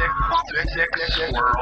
Sick World.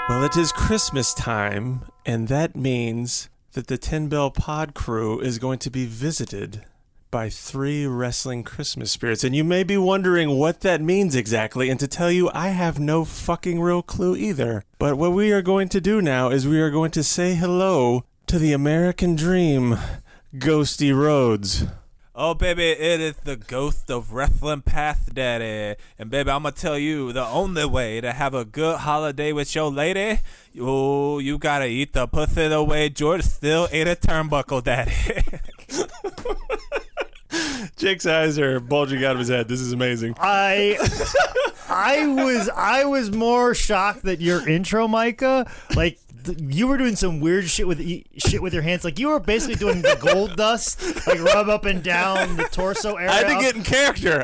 Well, it is Christmas time, and that means that the 10 Bell Pod crew is going to be visited by 3 wrestling Christmas spirits. And you may be wondering what that means exactly, and to tell you, I have no fucking real clue either. But what we are going to do now is we are going to say hello to the American Dream, Ghosty Rhodes. Oh, baby, it is the ghost of Wrestling Past Daddy. And, baby, I'm going to tell you, the only way to have a good holiday with your lady, you got to eat the pussy the way George Steele ate a turnbuckle, Daddy. Jake's eyes are bulging out of his head. This is amazing. I was more shocked that your intro, Micah, like, you were doing some weird shit with your hands. Like, you were basically doing the gold dust, like rub up and down the torso area. I had to get in character.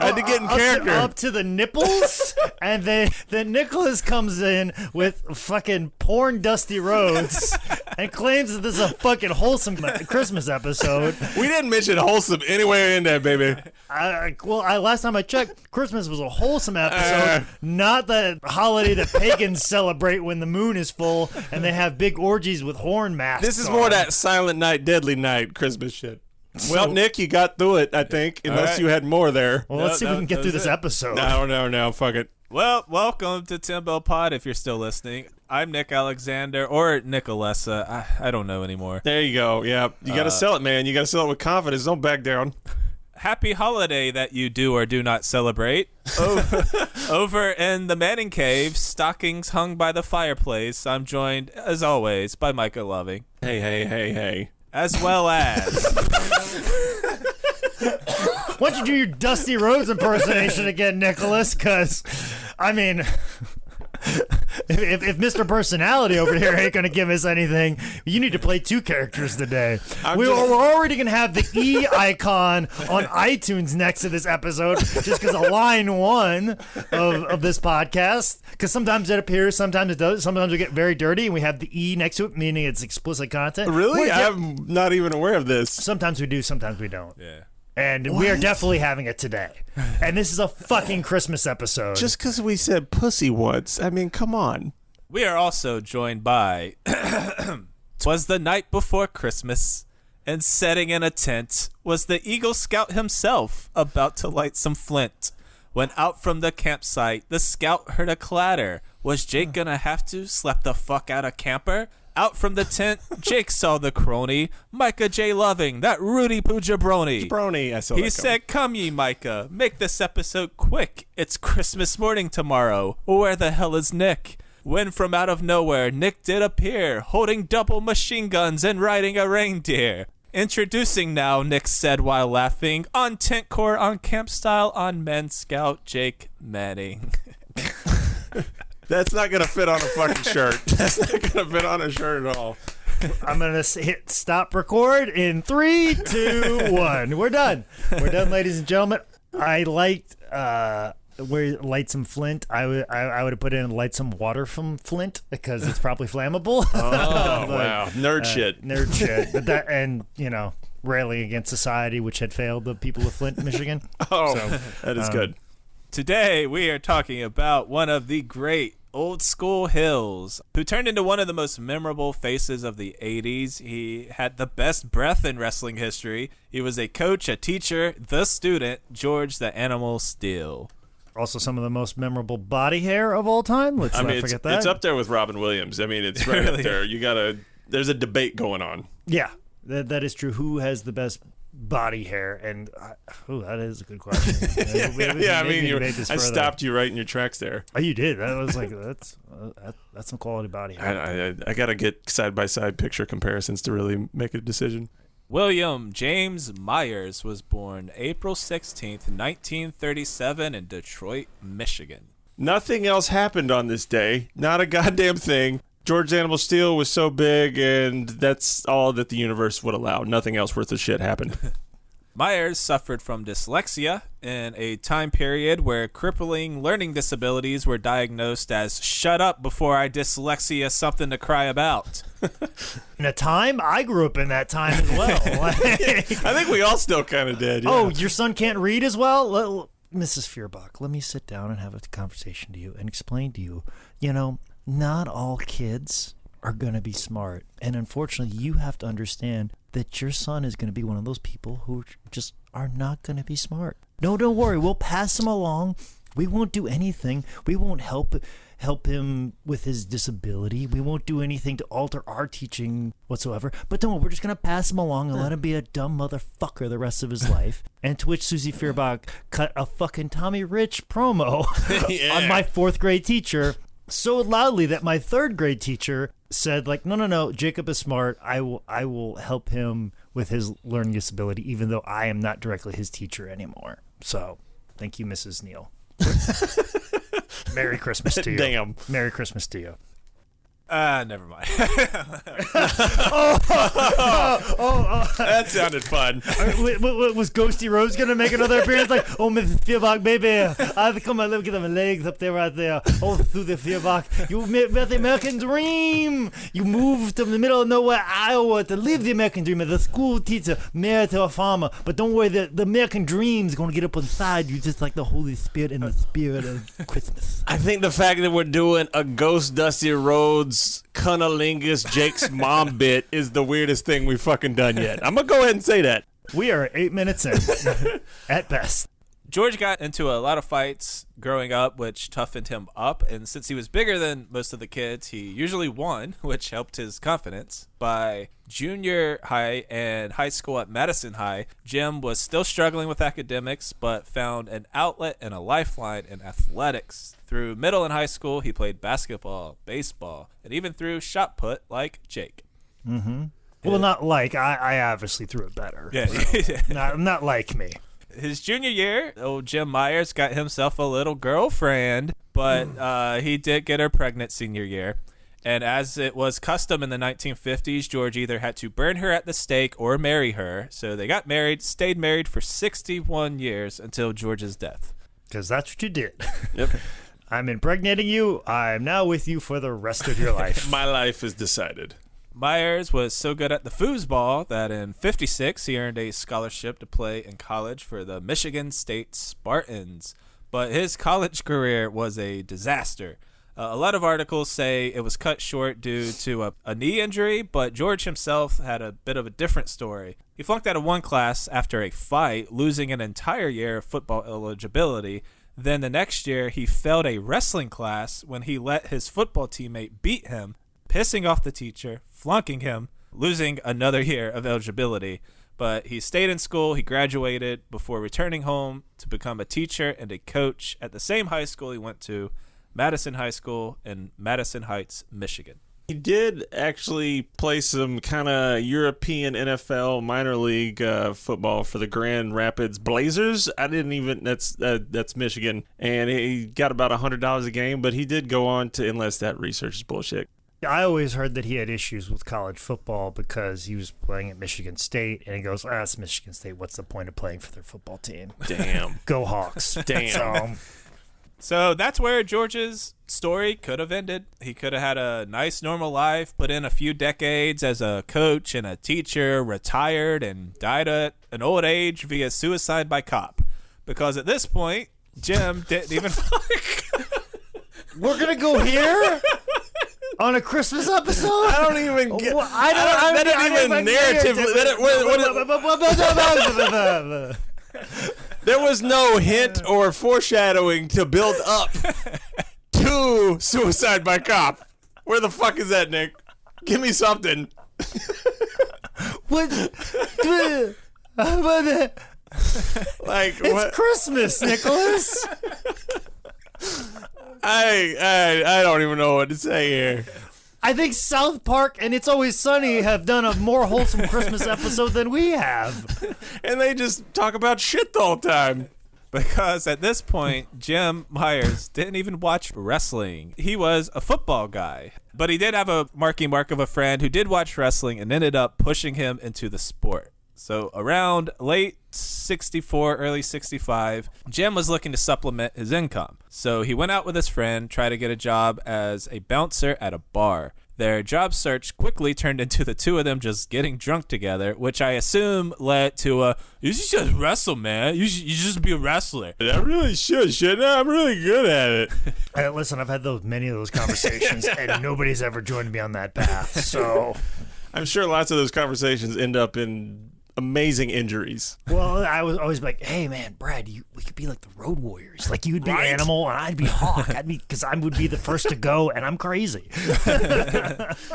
Up to the nipples. And then Nicholas comes in with fucking porn Dusty Rhodes and claims that this is a fucking wholesome Christmas episode. We didn't mention wholesome anywhere in that, baby. Last time I checked, Christmas was a wholesome episode, not the holiday that pagans celebrate when the moon is full and they have big orgies with horn masks. This is more that Silent Night, Deadly Night Christmas shit. Well, Nick, you got through it, I think, unless you had more there. Well, let's see if we can get through this episode. No, fuck it. Well, welcome to 10 Bell Pod if you're still listening. I'm Nick Alexander, or Nicolessa. I don't know anymore. There you go. Yeah, you got to sell it, man. You got to sell it with confidence. Don't back down. Happy holiday that you do or do not celebrate. Over in the Manning Cave, stockings hung by the fireplace, I'm joined, as always, by Micah Loving. Hey. As well as... Why don't you do your Dusty Rhodes impersonation again, Nicholas? Because, I mean... If Mr. Personality over here ain't going to give us anything, you need to play 2 characters today. We're already going to have the E icon on iTunes next to this episode just because of line 1 of this podcast. Because sometimes it appears, sometimes it does. Sometimes we get very dirty and we have the E next to it, meaning it's explicit content. Really? I'm not even aware of this. Sometimes we do, sometimes we don't. Yeah. And we are definitely having it today. And this is a fucking Christmas episode. Just because we said pussy once. I mean, come on. We are also joined by... 'Twas the night before Christmas, and setting in a tent was the Eagle Scout himself, about to light some flint. When out from the campsite, the scout heard a clatter. Was Jake gonna have to slap the fuck out a camper? Out from the tent, Jake saw the crony, Micah J. Loving, that Rudy Poo Jabroni. Jabroni, I saw He said, come ye, Micah, make this episode quick. It's Christmas morning tomorrow. Where the hell is Nick? When from out of nowhere, Nick did appear, holding double machine guns and riding a reindeer. Introducing now, Nick said while laughing, on tent core, on camp style, on Men Scout, Jake Manning. That's not going to fit on a fucking shirt. That's not going to fit on a shirt at all. I'm going to hit stop record in 3, 2, 1. We're done. We're done, ladies and gentlemen. I liked where light some flint. I would have put in light some water from flint because it's probably flammable. Oh, wow. Nerd shit. Nerd shit. But that, and, you know, railing against society, which had failed the people of Flint, Michigan. Oh, so, that is good. Today, we are talking about one of the great old school Hills, who turned into one of the most memorable faces of the 80s. He had the best breath in wrestling history. He was a coach, a teacher, the student, George the Animal Steele. Also some of the most memorable body hair of all time. Let's not forget that. It's up there with Robin Williams. I mean, it's right up there. There's a debate going on. Yeah, that is true. Who has the best body hair? And that is a good question. I stopped you right in your tracks there. Oh, you did. That was like that's some quality body hair. I gotta get side by side picture comparisons to really make a decision. William James Myers was born April 16th, 1937 in Detroit, Michigan. Nothing else happened on this day. Not a goddamn thing. George Animal Steele was so big, and that's all that the universe would allow. Nothing else worth a shit happened. Myers suffered from dyslexia in a time period where crippling learning disabilities were diagnosed as shut up before I dyslexia something to cry about. In a time, I grew up in that time as well. I think we all still kind of did. Yeah. Oh, your son can't read as well? Mrs. Fearbach, let me sit down and have a conversation to you and explain to you, not all kids are going to be smart. And unfortunately, you have to understand that your son is going to be one of those people who just are not going to be smart. No, don't worry. We'll pass him along. We won't do anything. We won't help him with his disability. We won't do anything to alter our teaching whatsoever. But don't worry, we're just going to pass him along and let him be a dumb motherfucker the rest of his life. And to which Susie Fearbach cut a fucking Tommy Rich promo on my 4th grade teacher so loudly that my 3rd grade teacher said, like, no, Jacob is smart. I will help him with his learning disability, even though I am not directly his teacher anymore. So thank you, Mrs. Neal. Merry Christmas to you. Damn. Merry Christmas to you. Never mind. That sounded fun. Was Ghosty Rose going to make another appearance? Like, oh, Mrs. Fearbach, baby, I come on, let me get my legs up there, right there. Oh, through the Fearbach. You met the American dream. You moved to the middle of nowhere, Iowa, to live the American dream as a school teacher, married to a farmer. But don't worry, the American dream is going to get up inside you, just like the Holy Spirit and the spirit of Christmas. I think the fact that we're doing a Ghost Dusty Rhodes cunnilingus Jake's mom bit is the weirdest thing we've fucking done yet. I'm gonna go ahead and say that. We are 8 minutes in, at best. George got into a lot of fights growing up, which toughened him up. And since he was bigger than most of the kids, he usually won, which helped his confidence. By junior high and high school at Madison High, Jim was still struggling with academics, but found an outlet and a lifeline in athletics. Through middle and high school, he played basketball, baseball, and even threw shot put like Jake. Mm-hmm. Well, not like. I obviously threw it better. Yeah. So. not like me. His junior year, old Jim Myers got himself a little girlfriend, but he did get her pregnant senior year. And as it was custom in the 1950s, George either had to burn her at the stake or marry her. So they got married, stayed married for 61 years until George's death. Because that's what you did. Yep. I'm impregnating you. I'm now with you for the rest of your life. My life is decided. Myers was so good at the foosball that in 56 he earned a scholarship to play in college for the Michigan State Spartans. But his college career was a disaster. A lot of articles say it was cut short due to a knee injury, but George himself had a bit of a different story. He flunked out of one class after a fight, losing an entire year of football eligibility. Then the next year, he failed a wrestling class when he let his football teammate beat him, pissing off the teacher, flunking him, losing another year of eligibility. But he stayed in school, he graduated before returning home to become a teacher and a coach at the same high school he went to, Madison High School in Madison Heights, Michigan. He did actually play some kind of European NFL minor league football for the Grand Rapids Blazers. That's Michigan. And he got about $100 a game, but he did go on to, unless that research is bullshit. I always heard that he had issues with college football because he was playing at Michigan State, and he goes, it's Michigan State. What's the point of playing for their football team? Damn. Go Hawks. Damn. So that's where George's story could have ended. He could have had a nice normal life, put in a few decades as a coach and a teacher, retired, and died at an old age via suicide by cop. Because at this point, Jim didn't even... We're going to go here? On a Christmas episode? I don't even get... That narrative... There was no hint or foreshadowing to build up to suicide by cop. Where the fuck is that, Nick? Give me something. What? Like, it's what? Christmas, Nicholas. I don't even know what to say here. I think South Park and It's Always Sunny have done a more wholesome Christmas episode than we have. And they just talk about shit the whole time. Because at this point, Jim Myers didn't even watch wrestling. He was a football guy. But he did have a mark of a friend who did watch wrestling and ended up pushing him into the sport. So around late 64, early 65, Jim was looking to supplement his income. So he went out with his friend, tried to get a job as a bouncer at a bar. Their job search quickly turned into the two of them just getting drunk together, which I assume led to you should just wrestle, man. You just be a wrestler. I really shouldn't I? I'm really good at it. Listen, I've had many of those conversations, and nobody's ever joined me on that path. So I'm sure lots of those conversations end up in amazing injuries. Well, I was always like, hey, man, Brad, we could be like the Road Warriors. Like, you would be Right? Animal, and I'd be Hawk. Because I would be the first to go, and I'm crazy.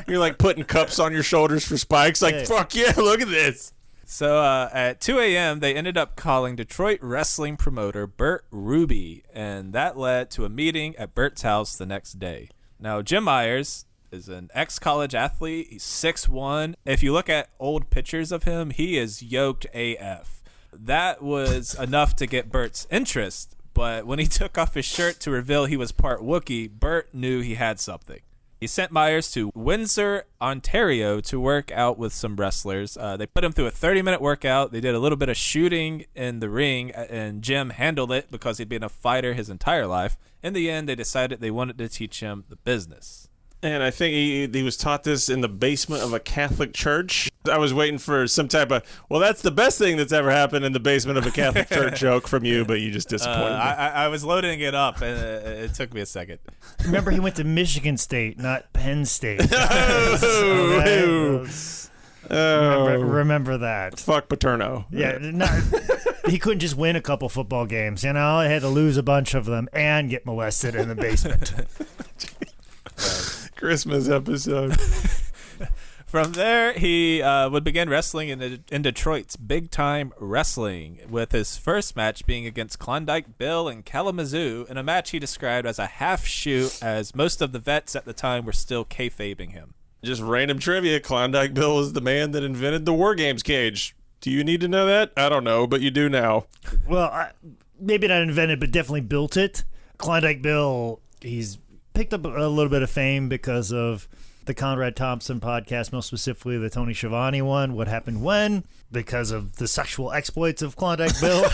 You're like putting cups on your shoulders for spikes. Like, Hey. fuck yeah, look at this. So at 2 a.m., they ended up calling Detroit wrestling promoter Bert Ruby, and that led to a meeting at Bert's house the next day. Now, Jim Myers is an ex-college athlete. He's 6'1". If you look at old pictures of him, he is yoked AF. That was enough to get Bert's interest, but when he took off his shirt to reveal he was part Wookiee, Bert knew he had something. He sent Myers to Windsor, Ontario to work out with some wrestlers. They put him through a 30-minute workout. They did a little bit of shooting in the ring, and Jim handled it because he'd been a fighter his entire life. In the end, they decided they wanted to teach him the business. And I think he was taught this in the basement of a Catholic church. I was waiting for some type of, well, that's the best thing that's ever happened in the basement of a Catholic church joke from you, but you just disappointed me. I was loading it up, and it took me a second. Remember, he went to Michigan State, not Penn State. Oh, Remember that. fuck Paterno. Yeah, he couldn't just win a couple football games, He had to lose a bunch of them and get molested in the basement. Christmas episode. From there, he would begin wrestling in Detroit's Big Time Wrestling, with his first match being against Klondike Bill and Kalamazoo, in a match he described as a half shoot, as most of the vets at the time were still kayfabing him. Just random trivia. Klondike Bill was the man that invented the War Games cage. Do you need to know that? I don't know, but you do now. Well, maybe not invented, but definitely built it. Klondike Bill, he's picked up a little bit of fame because of the Conrad Thompson podcast, most specifically the Tony Schiavone one, What Happened When, because of the sexual exploits of Klondike Bill,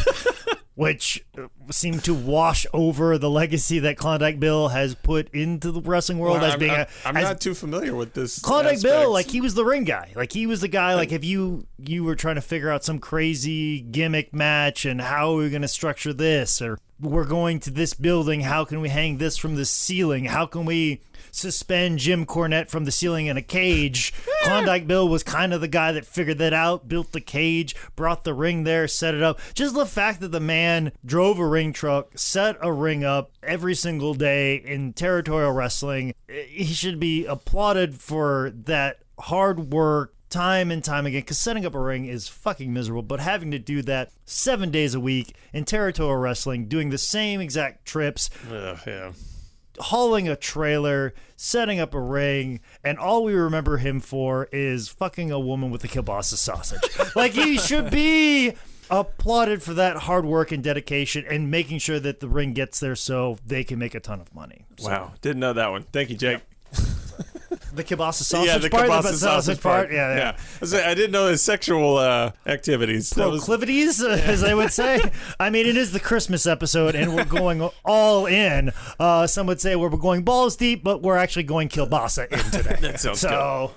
which seem to wash over the legacy that Klondike Bill has put into the wrestling world Well, as being I'm not too familiar with this. Klondike Bill, aspect. like, he was the ring guy. Like, he was the guy, like, if you were trying to figure out some crazy gimmick match and how are we going to structure this, or we're going to this building, how can we hang this from the ceiling? How can we suspend Jim Cornette from the ceiling in a cage? Klondike Bill was kind of the guy that figured that out, built the cage, brought the ring there, set it up. Just the fact that the man drove a ring truck, set a ring up every single day in territorial wrestling, he should be applauded for that hard work time and time again, because setting up a ring is fucking miserable, but having to do that 7 days a week in territorial wrestling, doing the same exact trips, Yeah. hauling a trailer, setting up a ring, and all we remember him for is fucking a woman with a kielbasa sausage. Like, he should be applauded for that hard work and dedication and making sure that the ring gets there so they can make a ton of money. So, Wow. Didn't know that one. Thank you, Jake. the kielbasa sausage Yeah, the part? kielbasa sausage part. Yeah. I didn't know his sexual activities. That was- Proclivities, as they would say. I mean, it is the Christmas episode, and we're going all in. Some would say we're going balls deep, but we're actually going kielbasa in today. That sounds so,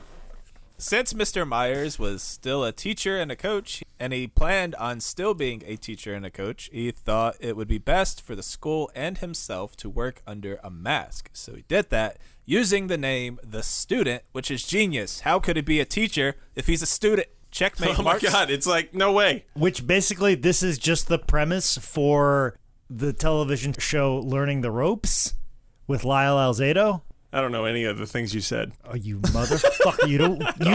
Since Mr. Myers was still a teacher and a coach, and he planned on still being a teacher and a coach, he thought it would be best for the school and himself to work under a mask. So he did that using the name The Student, which is genius. How could he be a teacher if he's a student? Checkmate, Oh my Marks. God! It's like no way. which basically, this is just the premise for the television show Learning the Ropes with Lyle Alzado. I don't know any of the things you said. Oh, you motherfucker! You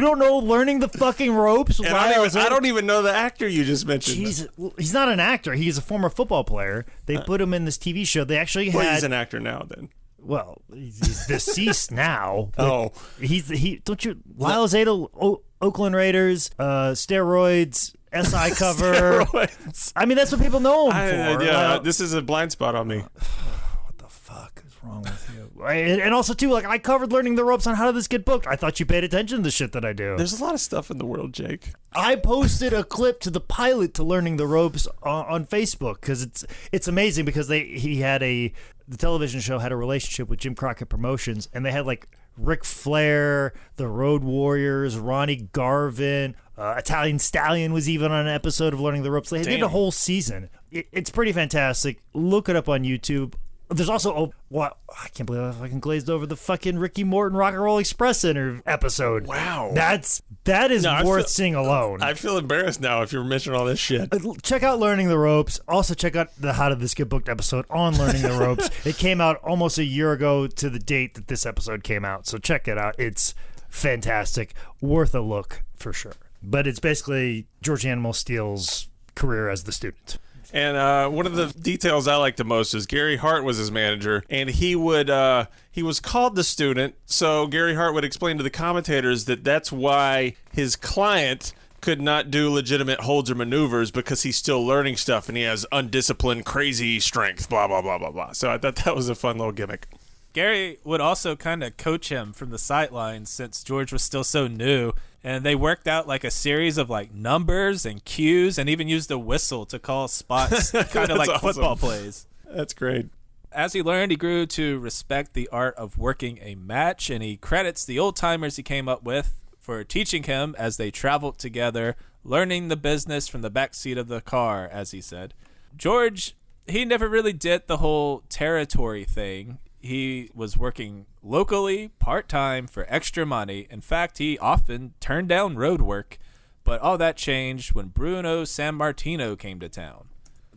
don't know Learning the fucking Ropes? With And Lyle I Alzado? don't even know the actor you just mentioned. Jesus, well, he's not an actor. He's a former football player. They put him in this TV show. They actually Well, had. he's an actor now. Then. Well, he's deceased now. Oh. He don't you Lyle Zato, Oakland Raiders, steroids, SI cover. Steroids. I mean, that's what people know him for. Yeah, this is a blind spot on me. What the fuck is wrong with you? And also, too, like, I covered Learning the Ropes on How Did This Get Booked. I thought you paid attention to the shit that I do. There's a lot of stuff in the world, Jake. I posted a clip to the pilot to Learning the Ropes on Facebook because it's amazing because the television show had a relationship with Jim Crockett Promotions, and they had like Ric Flair, the Road Warriors, Ronnie Garvin, Italian Stallion was even on an episode of Learning the Ropes. They did a whole season. It's pretty fantastic. Look it up on YouTube. There's also I can't believe I fucking glazed over the fucking Ricky Morton Rock and Roll Express episode. Wow, that is worth seeing alone. I feel embarrassed now if you're mentioning all this shit. Check out Learning the Ropes. Also check out the How Did This Get Booked episode on Learning the Ropes. It came out almost a year ago to the date that this episode came out, so check it out. It's fantastic, worth a look for sure. But it's basically George Animal Steele's career as the student. And one of the details I like the most is Gary Hart was his manager, and he was called the student, so Gary Hart would explain to the commentators that that's why his client could not do legitimate holds or maneuvers because he's still learning stuff and he has undisciplined, crazy strength, blah, blah, blah, blah, blah. So I thought that was a fun little gimmick. Gary would also kind of coach him from the sidelines since George was still so new, and they worked out like a series of like numbers and cues and even used a whistle to call spots, kind of like awesome. Football plays. That's great. As he learned, he grew to respect the art of working a match, and he credits the old-timers he came up with for teaching him as they traveled together, learning the business from the back seat of the car, as he said. George, he never really did the whole territory thing. He was working locally, part-time, for extra money. In fact, he often turned down road work, but all that changed when Bruno Sammartino came to town.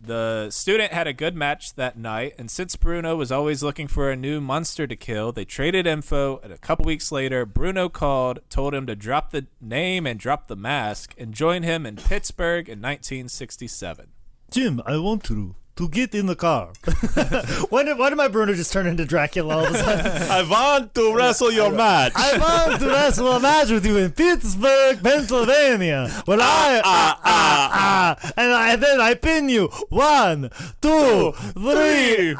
The student had a good match that night, and since Bruno was always looking for a new monster to kill, they traded info, and a couple weeks later, Bruno called, told him to drop the name and drop the mask, and join him in Pittsburgh in 1967. Jim, I want to get in the car. Why did my Bruno just turn into Dracula all of a sudden? I want to wrestle your match. I want to wrestle a match with you in Pittsburgh, Pennsylvania. Well, and then I pin you. 1, 2, 3.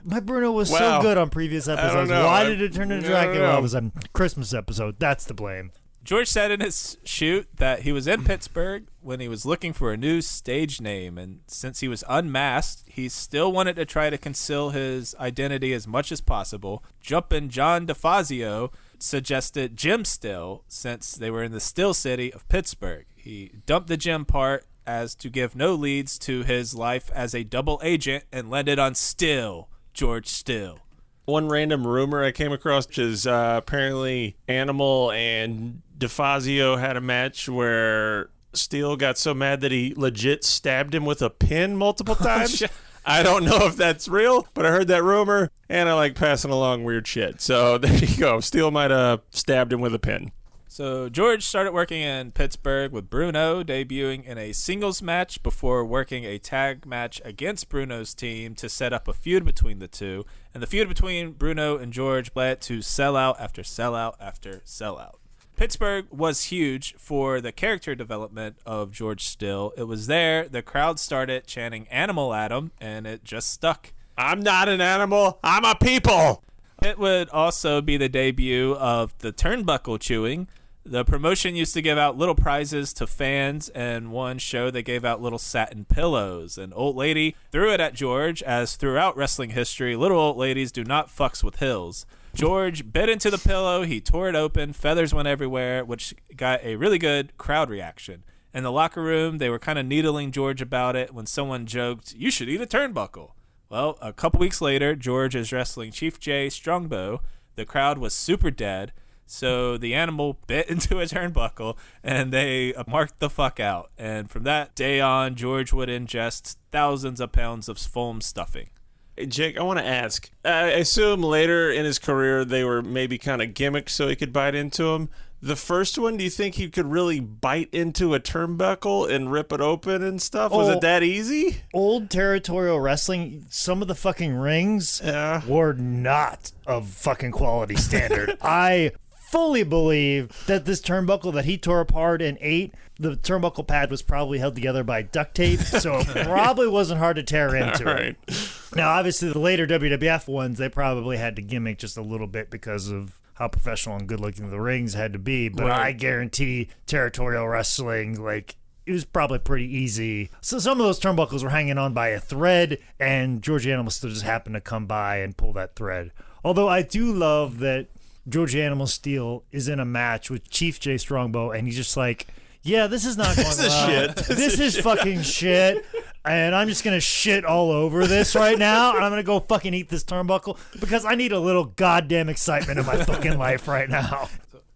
My Bruno was so good on previous episodes. Why did it turn into Dracula? It was a Christmas episode. That's to blame. George said in his shoot that he was in Pittsburgh when he was looking for a new stage name, and since he was unmasked, he still wanted to try to conceal his identity as much as possible. Jumpin' John DeFazio suggested Jim Steele, since they were in the Still City of Pittsburgh. He dumped the Jim part as to give no leads to his life as a double agent and landed on Steele, George Steele. One random rumor I came across is apparently Animal and DeFazio had a match where Steele got so mad that he legit stabbed him with a pin multiple times. I don't know if that's real, but I heard that rumor, and I like passing along weird shit. So there you go. Steele might have stabbed him with a pin. So George started working in Pittsburgh with Bruno, debuting in a singles match before working a tag match against Bruno's team to set up a feud between the two. And the feud between Bruno and George led to sellout after sellout after sellout. Pittsburgh was huge for the character development of George Steele. It was there the crowd started chanting "Animal" at him, and it just stuck. I'm not an animal. I'm a people. It would also be the debut of the turnbuckle chewing. The promotion used to give out little prizes to fans, and one show they gave out little satin pillows. An old lady threw it at George, as throughout wrestling history, little old ladies do not fucks with hills. George bit into the pillow, he tore it open, feathers went everywhere, which got a really good crowd reaction. In the locker room, they were kind of needling George about it when someone joked, "You should eat a turnbuckle." Well, a couple weeks later, George is wrestling Chief Jay Strongbow. The crowd was super dead. So the Animal bit into a turnbuckle, and they marked the fuck out. And from that day on, George would ingest thousands of pounds of foam stuffing. Hey, Jake, I want to ask. I assume later in his career they were maybe kind of gimmicks so he could bite into them. The first one, do you think he could really bite into a turnbuckle and rip it open and stuff? Was it that easy? Old territorial wrestling, some of the fucking rings were not of fucking quality standard. I fully believe that this turnbuckle that he tore apart and ate, the turnbuckle pad was probably held together by duct tape, so it probably wasn't hard to tear into it. Now, obviously, the later WWF ones, they probably had to gimmick just a little bit because of how professional and good-looking the rings had to be, but I guarantee territorial wrestling, like, it was probably pretty easy. So some of those turnbuckles were hanging on by a thread, and George Animal still just happened to come by and pull that thread. Although I do love that George Animal Steele is in a match with Chief J Strongbow, and he's just like, yeah, this is not going well. This is fucking shit. And I'm just going to shit all over this right now. And I'm going to go fucking eat this turnbuckle because I need a little goddamn excitement in my fucking life right now.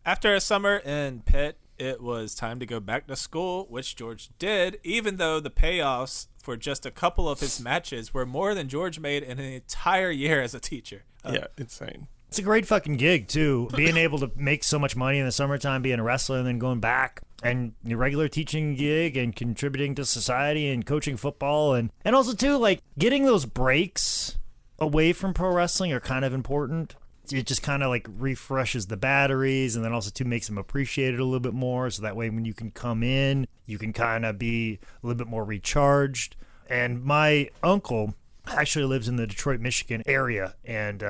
After a summer in Pitt, it was time to go back to school, which George did, even though the payoffs for just a couple of his matches were more than George made in an entire year as a teacher. Yeah, insane. It's a great fucking gig, too. Being able to make so much money in the summertime, being a wrestler, and then going back and your regular teaching gig and contributing to society and coaching football. And also, too, like, getting those breaks away from pro wrestling are kind of important. It just kind of, like, refreshes the batteries and then also, too, makes them appreciate it a little bit more. So that way when you can come in, you can kind of be a little bit more recharged. And my uncle actually lives in the Detroit, Michigan area, and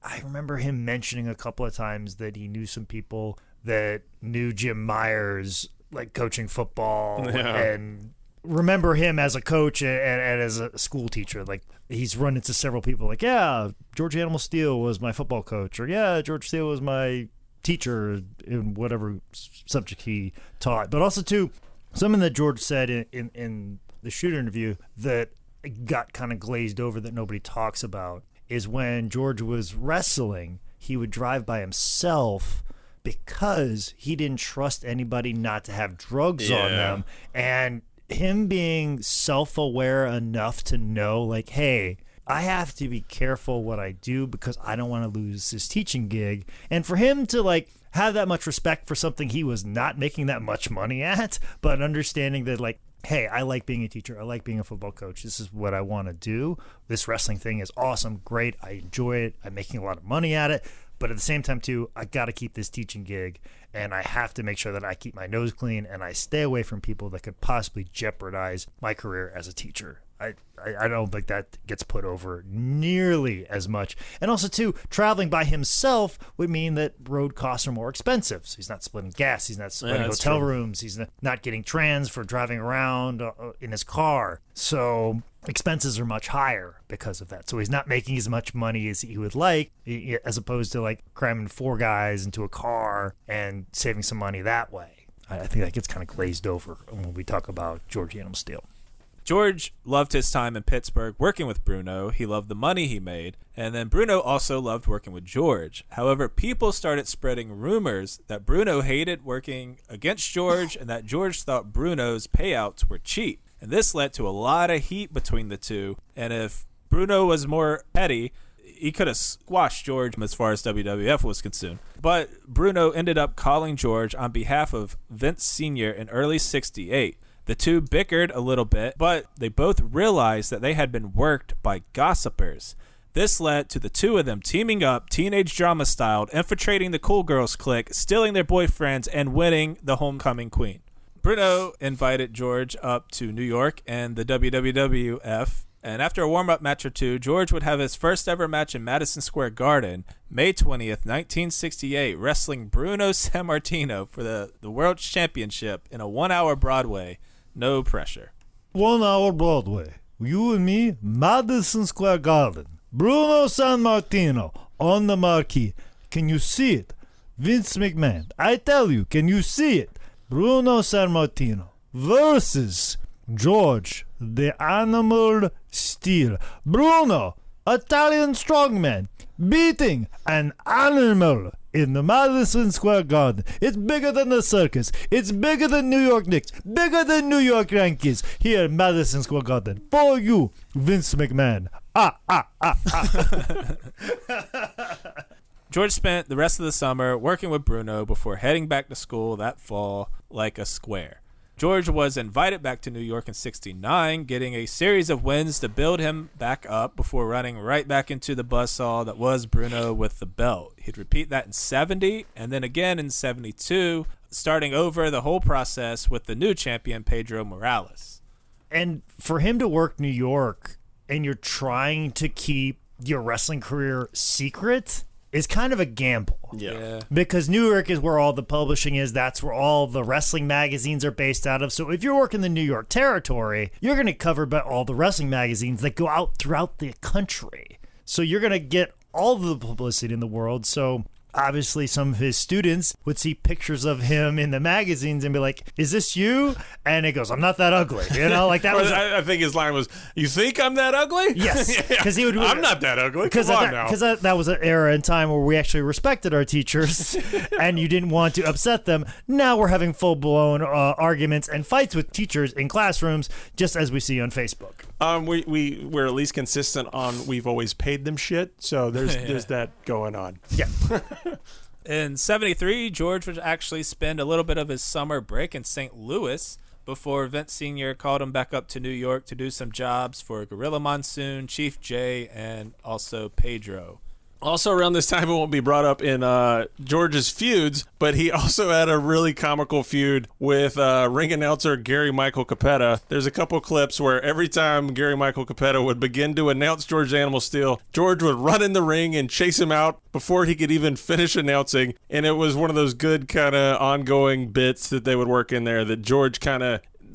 I remember him mentioning a couple of times that he knew some people that knew Jim Myers, like coaching football, and remember him as a coach and as a school teacher. Like, he's run into several people like, yeah, George Animal Steele was my football coach, or yeah, George Steele was my teacher in whatever subject he taught. But also, too, something that George said in the Shooter interview that got kind of glazed over that nobody talks about is when George was wrestling, he would drive by himself because he didn't trust anybody not to have drugs on them. And him being self-aware enough to know, like, hey, I have to be careful what I do because I don't want to lose this teaching gig. And for him to, like, have that much respect for something he was not making that much money at, but understanding that, like, hey, I like being a teacher. I like being a football coach. This is what I want to do. This wrestling thing is awesome, great. I enjoy it. I'm making a lot of money at it. But at the same time, too, I got to keep this teaching gig, and I have to make sure that I keep my nose clean and I stay away from people that could possibly jeopardize my career as a teacher. I don't think that gets put over nearly as much. And also, too, traveling by himself would mean that road costs are more expensive. So he's not splitting gas. He's not splitting hotel rooms. He's not getting trans for driving around in his car. So expenses are much higher because of that. So he's not making as much money as he would like, as opposed to, like, cramming 4 guys into a car and saving some money that way. I think that gets kind of glazed over when we talk about George Animal Steele. George loved his time in Pittsburgh working with Bruno. He loved the money he made. And then Bruno also loved working with George. However, people started spreading rumors that Bruno hated working against George and that George thought Bruno's payouts were cheap. And this led to a lot of heat between the two. And if Bruno was more petty, he could have squashed George as far as WWF was concerned. But Bruno ended up calling George on behalf of Vince Sr. in early '68. The two bickered a little bit, but they both realized that they had been worked by gossipers. This led to the two of them teaming up, teenage drama style, infiltrating the Cool Girls clique, stealing their boyfriends, and winning the homecoming queen. Bruno invited George up to New York and the WWF, and after a warm-up match or two, George would have his first ever match in Madison Square Garden, May 20th, 1968, wrestling Bruno Sammartino for the World Championship in a 1-hour Broadway. No pressure. 1 hour Broadway. You and me, Madison Square Garden. Bruno Sammartino on the marquee. Can you see it? Vince McMahon. I tell you, can you see it? Bruno Sammartino versus George the Animal Steele. Bruno, Italian strongman, beating an animal in the Madison Square Garden. It's bigger than the circus. It's bigger than New York Knicks. Bigger than New York Yankees. Here in Madison Square Garden. For you, Vince McMahon. George spent the rest of the summer working with Bruno before heading back to school that fall like a square. George was invited back to New York in 69, getting a series of wins to build him back up before running right back into the buzzsaw that was Bruno with the belt. He'd repeat that in 70 and then again in 72, starting over the whole process with the new champion, Pedro Morales. And for him to work New York and you're trying to keep your wrestling career secret is kind of a gamble. Yeah. Because New York is where all the publishing is. That's where all the wrestling magazines are based out of. So if you're working the New York territory, you're going to cover by all the wrestling magazines that go out throughout the country. So you're going to get all the publicity in the world. So obviously some of his students would see pictures of him in the magazines and be like, is this you? And he goes, I'm not that ugly. You know, like that was... I think his line was, you think I'm that ugly? Yes. Because he would... I'm not that ugly. Come on now. Because that was an era in time where we actually respected our teachers and you didn't want to upset them. Now we're having full-blown arguments and fights with teachers in classrooms, just as we see on Facebook. We're at least consistent on we've always paid them shit, so there's that going on. Yeah. In 73, George would actually spend a little bit of his summer break in St. Louis before Vince Sr. called him back up to New York to do some jobs for Gorilla Monsoon, Chief Jay, and also Pedro. Also around this time, it won't be brought up in George's feuds, but he also had a really comical feud with ring announcer Gary Michael Capetta. There's a couple clips where every time Gary Michael Capetta would begin to announce George Animal Steel, George would run in the ring and chase him out before he could even finish announcing. And it was one of those good kind of ongoing bits that they would work in there that George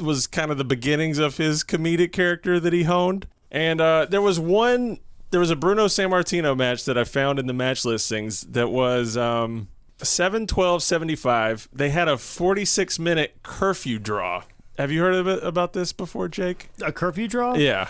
was kind of the beginnings of his comedic character that he honed. And there was a Bruno Sammartino match that I found in the match listings that was 7/12/75. They had a 46-minute curfew draw. Have you heard about this before, Jake? A curfew draw? Yeah.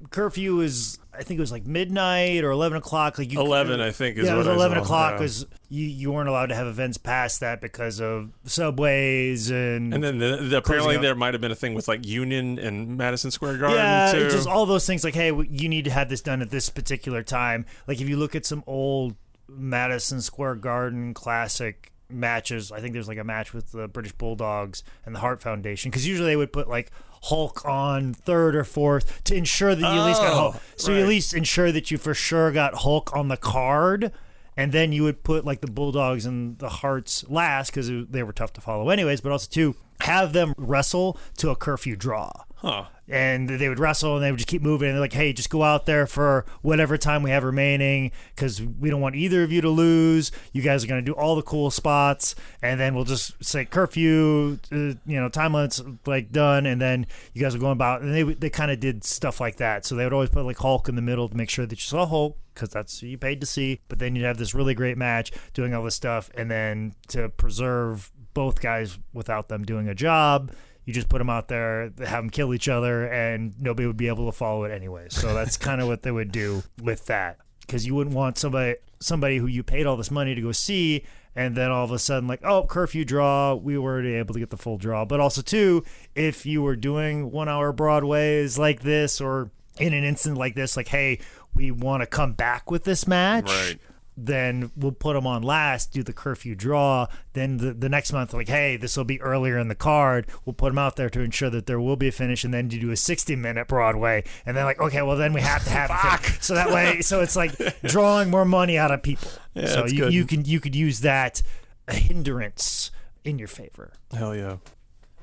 Curfew is, I think it was like midnight or 11 o'clock. Like 11, I think, is what I it was saw. 11 o'clock Yeah. because you weren't allowed to have events past that because of subways and... And then apparently there might have been a thing with like Union and Madison Square Garden, yeah, too. just all those things like, hey, you need to have this done at this particular time. Like if you look at some old Madison Square Garden classic matches, I think there's like a match with the British Bulldogs and the Hart Foundation, because usually they would put like Hulk on third or fourth to ensure that you at least got Hulk. So you at least ensure that you for sure got Hulk on the card, and then you would put like the Bulldogs and the Harts last because they were tough to follow anyways, but also to have them wrestle to a curfew draw. Huh. And they would wrestle and they would just keep moving. And they're like, hey, just go out there for whatever time we have remaining because we don't want either of you to lose. You guys are going to do all the cool spots. And then we'll just say curfew, time limits like done. And then you guys are going about. And they kind of did stuff like that. So they would always put like Hulk in the middle to make sure that you saw Hulk because that's who you paid to see. But then you'd have this really great match doing all this stuff. And then to preserve both guys without them doing a job, you just put them out there, have them kill each other, and nobody would be able to follow it anyway. So that's kind of what they would do with that, because you wouldn't want somebody who you paid all this money to go see, and then all of a sudden like, oh, curfew draw, we were able to get the full draw. But also too, if you were doing 1 hour Broadways like this, or in an instant like this, like, hey, we want to come back with this match. Right. Then we'll put them on last, do the curfew draw. Then the next month, like, hey, this will be earlier in the card. We'll put them out there to ensure that there will be a finish, and then you do a 60-minute Broadway. And then like, okay, well, then we have to have it. So that way, so it's like drawing more money out of people. Yeah, so that's you good. could use that hindrance in your favor. Hell yeah.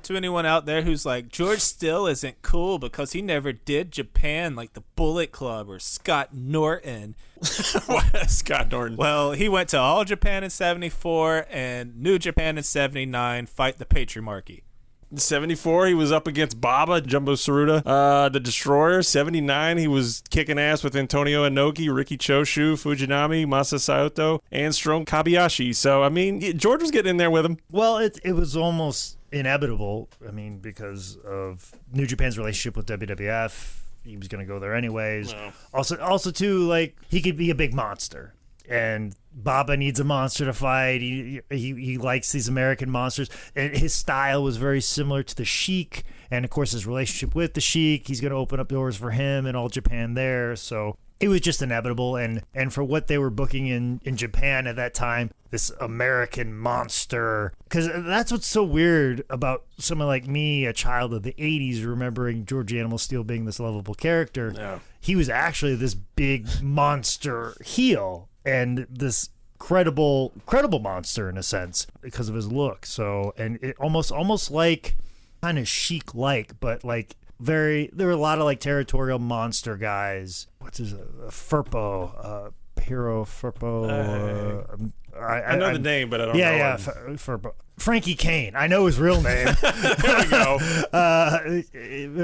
To anyone out there who's like, George Steele isn't cool because he never did Japan like the Bullet Club or Scott Norton. Scott Norton. Well, he went to All Japan in 74 and New Japan in 79, fight the Patriarchy. 74, he was up against Baba, Jumbo Tsuruta, the Destroyer. 79, he was kicking ass with Antonio Inoki, Riki Choshu, Fujinami, Masa Saito, and Strong Kabayashi. So, I mean, George was getting in there with him. Well, it was almost inevitable. I mean, because of New Japan's relationship with WWF, he was going to go there anyways. No. Also, too, like, he could be a big monster. And Baba needs a monster to fight. He likes these American monsters. And his style was very similar to the Sheik. And, of course, his relationship with the Sheik, he's going to open up doors for him in All Japan there. So it was just inevitable. And for what they were booking in Japan at that time, this American monster, because that's what's so weird about someone like me, a child of the 80s, remembering George Animal Steele being this lovable character. Yeah. He was actually this big monster heel and this credible monster in a sense because of his look. So, and it almost like kind of Chic like, but like there were a lot of like territorial monster guys. What's his Furpo, Hero Furpo. I know the name, but I don't know. Yeah, Furpo. Frankie Kane. I know his real name. There we go.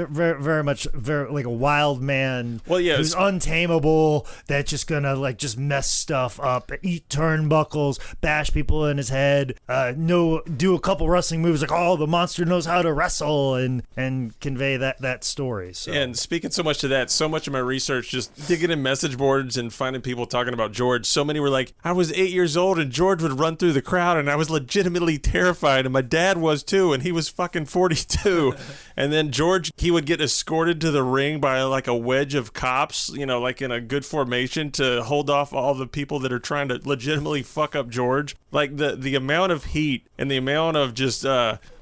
Very much like a wild man. Well, yeah, who's untamable. That's just gonna like just mess stuff up, eat turnbuckles, bash people in his head. Do a couple wrestling moves like, oh, the monster knows how to wrestle, and convey that story. So. And speaking so much to that, so much of my research just digging in message boards and finding people talking about George. So many were like, I was 8 years old and George would run through the crowd and I was legitimately terrified, and my dad was too, and he was fucking 42. And then George, he would get escorted to the ring by like a wedge of cops, like in a good formation to hold off all the people that are trying to legitimately fuck up George. Like the amount of heat and the amount of just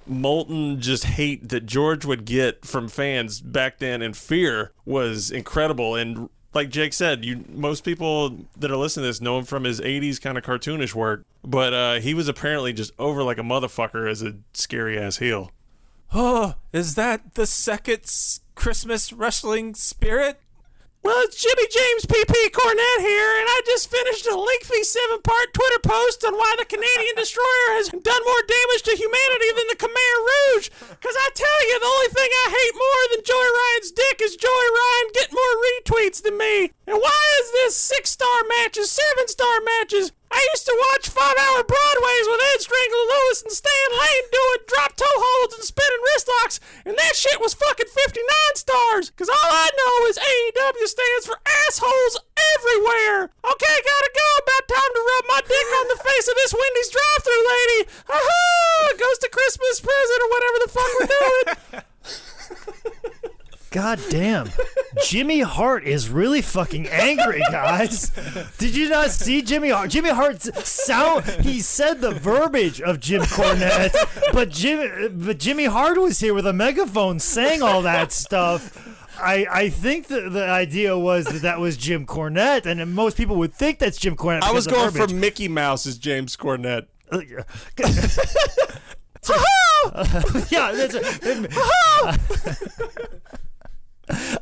molten just hate that George would get from fans back then and fear was incredible. And like Jake said, most people that are listening to this know him from his 80s kind of cartoonish work, but he was apparently just over like a motherfucker as a scary-ass heel. Oh, is that the second Christmas wrestling spirit? Well, it's Jimmy James P.P. Cornette here, and I just finished a lengthy 7-part Twitter post on why the Canadian Destroyer has done more damage to humanity than the Khmer Rouge. Because I tell you, the only thing I hate more than Joey Ryan's dick is Joey Ryan getting more retweets than me. And why is this 6-star matches, 7-star matches? I used to watch 5-hour Broadways with Ed Strangler Lewis and Stan Lane doing drop toe holds and spinning wrist locks, and that shit was fucking 59 stars. Cause all I know is AEW stands for assholes everywhere. Okay, gotta go. About time to rub my dick on the face of this Wendy's drive-thru lady. Aha! Goes to Christmas present or whatever the fuck we're doing. God damn. Jimmy Hart is really fucking angry, guys. Did you not see Jimmy Hart? Jimmy Hart's sound, he said the verbiage of Jim Cornette, but Jimmy Hart was here with a megaphone saying all that stuff. I think the idea was that was Jim Cornette, and most people would think that's Jim Cornette. I was going for Mickey Mouse as James Cornette. Yeah, that's it.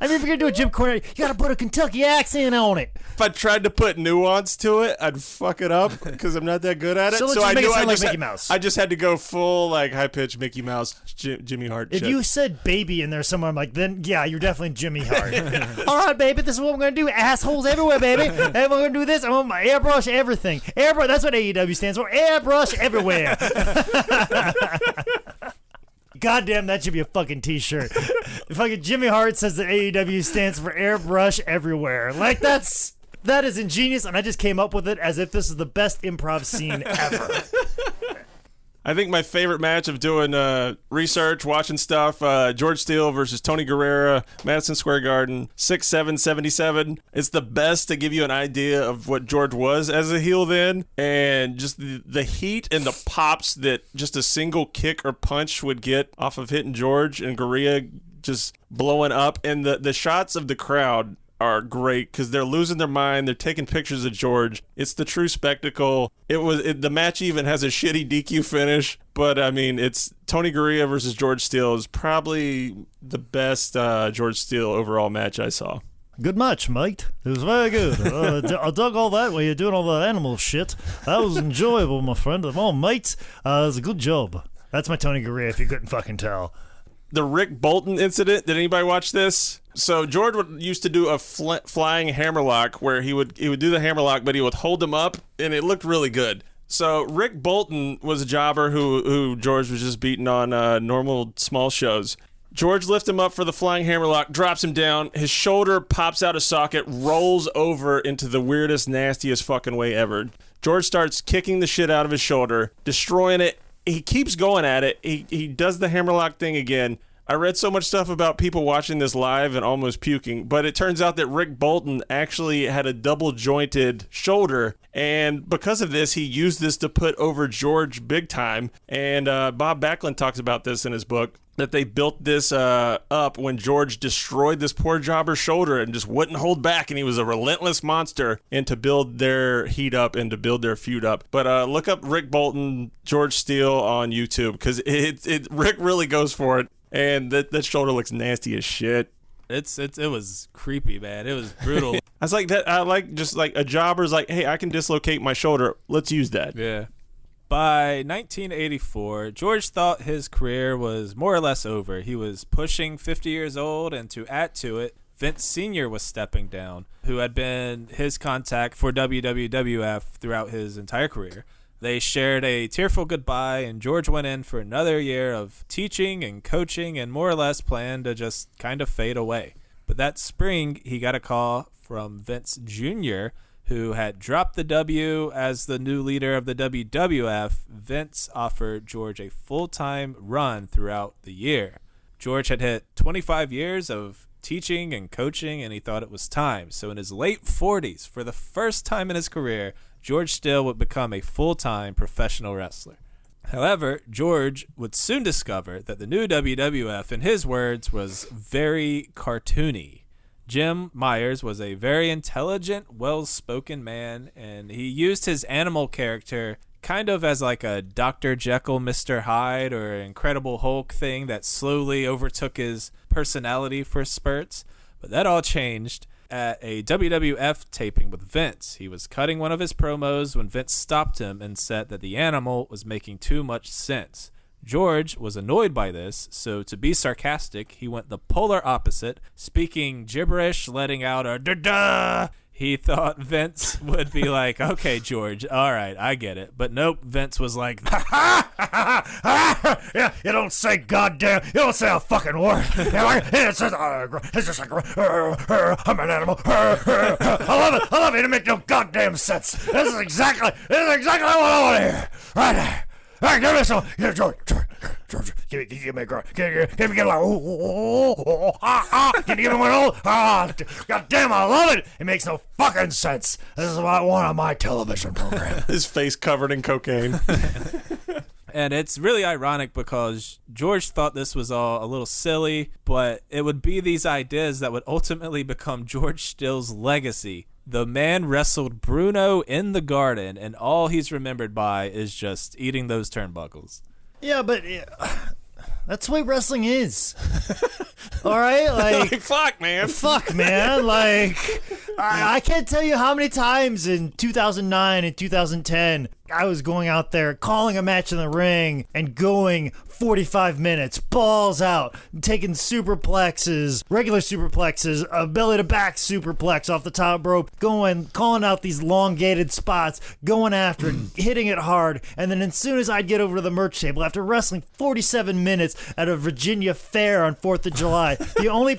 I mean, if you're gonna do a Jim Cornette, you gotta put a Kentucky accent on it. If I tried to put nuance to it, I'd fuck it up because I'm not that good at it. So I knew I just had to go full like high pitched Mickey Mouse, Jimmy Hart. If you said baby in there somewhere, I'm like, then yeah, you're definitely Jimmy Hart. All right, baby, this is what I'm gonna do. Assholes everywhere, baby. And we're gonna do this. I'm gonna airbrush everything. Airbrush. That's what AEW stands for. Airbrush everywhere. Goddamn, that should be a fucking t-shirt. Fucking Jimmy Hart says that AEW stands for airbrush everywhere. Like, that is ingenious, and I just came up with it as if this is the best improv scene ever. I think my favorite match of doing research, watching stuff, George Steele versus Tony Guerrero, Madison Square Garden, 6-7-77. It's the best to give you an idea of what George was as a heel then, and just the heat and the pops that just a single kick or punch would get off of hitting George, and Guerrero just blowing up, and the shots of the crowd are great because they're losing their mind. They're taking pictures of George. It's the true spectacle. The match even has a shitty DQ finish, but I mean, it's Tony Gurria versus George Steele is probably the best George Steele overall match I saw. Good match, mate. It was very good. I dug all that while you're doing all the animal shit. That was enjoyable, my friend. Oh, mate, it was a good job. That's my Tony Gurria, if you couldn't fucking tell. The Rick Bolton incident, did anybody watch this? So George used to do a flying hammerlock where he would do the hammerlock, but he would hold him up, and it looked really good. So Rick Bolton was a jobber who George was just beating on normal small shows. George lifts him up for the flying hammerlock, drops him down, his shoulder pops out of socket, rolls over into the weirdest, nastiest fucking way ever. George starts kicking the shit out of his shoulder, destroying it. He keeps going at it. He does the hammerlock thing again. I read so much stuff about people watching this live and almost puking, but it turns out that Rick Bolton actually had a double jointed shoulder, and because of this, he used this to put over George big time. And Bob Backlund talks about this in his book, that they built this up when George destroyed this poor jobber's shoulder and just wouldn't hold back, and he was a relentless monster, and to build their heat up and to build their feud up. But look up Rick Bolton, George Steele on YouTube, because Rick really goes for it, and that shoulder looks nasty as shit. It was creepy, man. It was brutal. I was like that. I like just like a jobber's like, hey, I can dislocate my shoulder. Let's use that. Yeah. By 1984, George thought his career was more or less over. He was pushing 50 years old, and to add to it, Vince Sr. was stepping down, who had been his contact for WWF throughout his entire career. They shared a tearful goodbye, and George went in for another year of teaching and coaching and more or less planned to just kind of fade away. But that spring, he got a call from Vince Jr., who had dropped the W as the new leader of the WWF. Vince offered George a full-time run throughout the year. George had hit 25 years of teaching and coaching, and he thought it was time. So in his late 40s, for the first time in his career, George Steele would become a full-time professional wrestler. However, George would soon discover that the new WWF, in his words, was very cartoony. Jim Myers was a very intelligent, well-spoken man, and he used his animal character kind of as like a Dr. Jekyll, Mr. Hyde, or Incredible Hulk thing that slowly overtook his personality for spurts. But that all changed at a WWF taping with Vince. He was cutting one of his promos when Vince stopped him and said that the animal was making too much sense. George was annoyed by this, so to be sarcastic, he went the polar opposite, speaking gibberish, letting out a da-da. He thought Vince would be like, okay, George, all right, I get it. But nope, Vince was like, yeah, you don't say goddamn, you don't say a fucking word. It's just like, I'm an animal. I love it, it makes no goddamn sense. This is exactly what I want to hear. Right there. All right, give me some. Yeah, George, give me a girl. Give me like, can you give me one? God damn, I love it. It makes no fucking sense. This is what I want on my television program. His face covered in cocaine. And it's really ironic because George thought this was all a little silly, but it would be these ideas that would ultimately become George Steele's legacy. The man wrestled Bruno in the garden, and all he's remembered by is just eating those turnbuckles. Yeah, but that's the way wrestling is. All right? Like, fuck, man. Like, I can't tell you how many times in 2009 and 2010 I was going out there, calling a match in the ring, and going 45 minutes, balls out, taking superplexes, regular superplexes, a belly-to-back superplex off the top rope, calling out these elongated spots, going after it, hitting it hard, and then as soon as I'd get over to the merch table, after wrestling 47 minutes at a Virginia fair on 4th of July, the only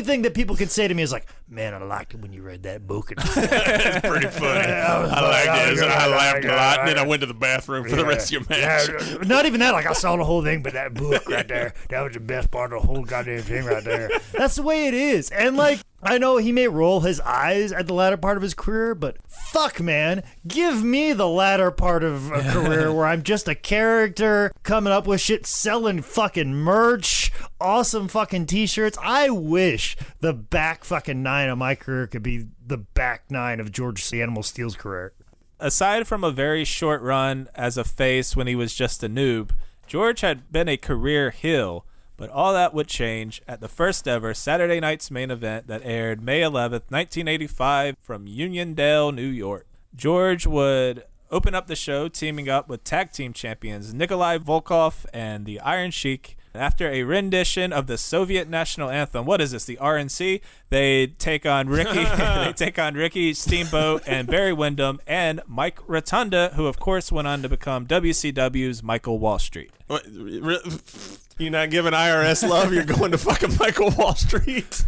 thing that people can say to me is like, man, I liked it when you read that book. It's pretty funny. I liked it. I laughed a lot, and then I went to the bathroom for the rest of your match. Yeah, not even that. Like, I saw the whole thing, but that book right there, that was the best part of the whole goddamn thing right there. That's the way it is. And, like, I know he may roll his eyes at the latter part of his career, but fuck, man, give me the latter part of a career where I'm just a character coming up with shit, selling fucking merch, awesome fucking t-shirts. I wish the back fucking 9 of my career could be the back 9 of George the Animal Steele's career. Aside from a very short run as a face when he was just a noob, George had been a career heel. But all that would change at the first ever Saturday Night's Main Event that aired May 11th, 1985 from Uniondale, New York. George would open up the show teaming up with tag team champions Nikolai Volkov and the Iron Sheik. After a rendition of the Soviet national anthem, what is this, the RNC? They take on Ricky Steamboat and Barry Windham and Mike Rotunda, who of course went on to become WCW's Michael Wall Street. What, you're not giving IRS love? You're going to fucking Michael Wall Street?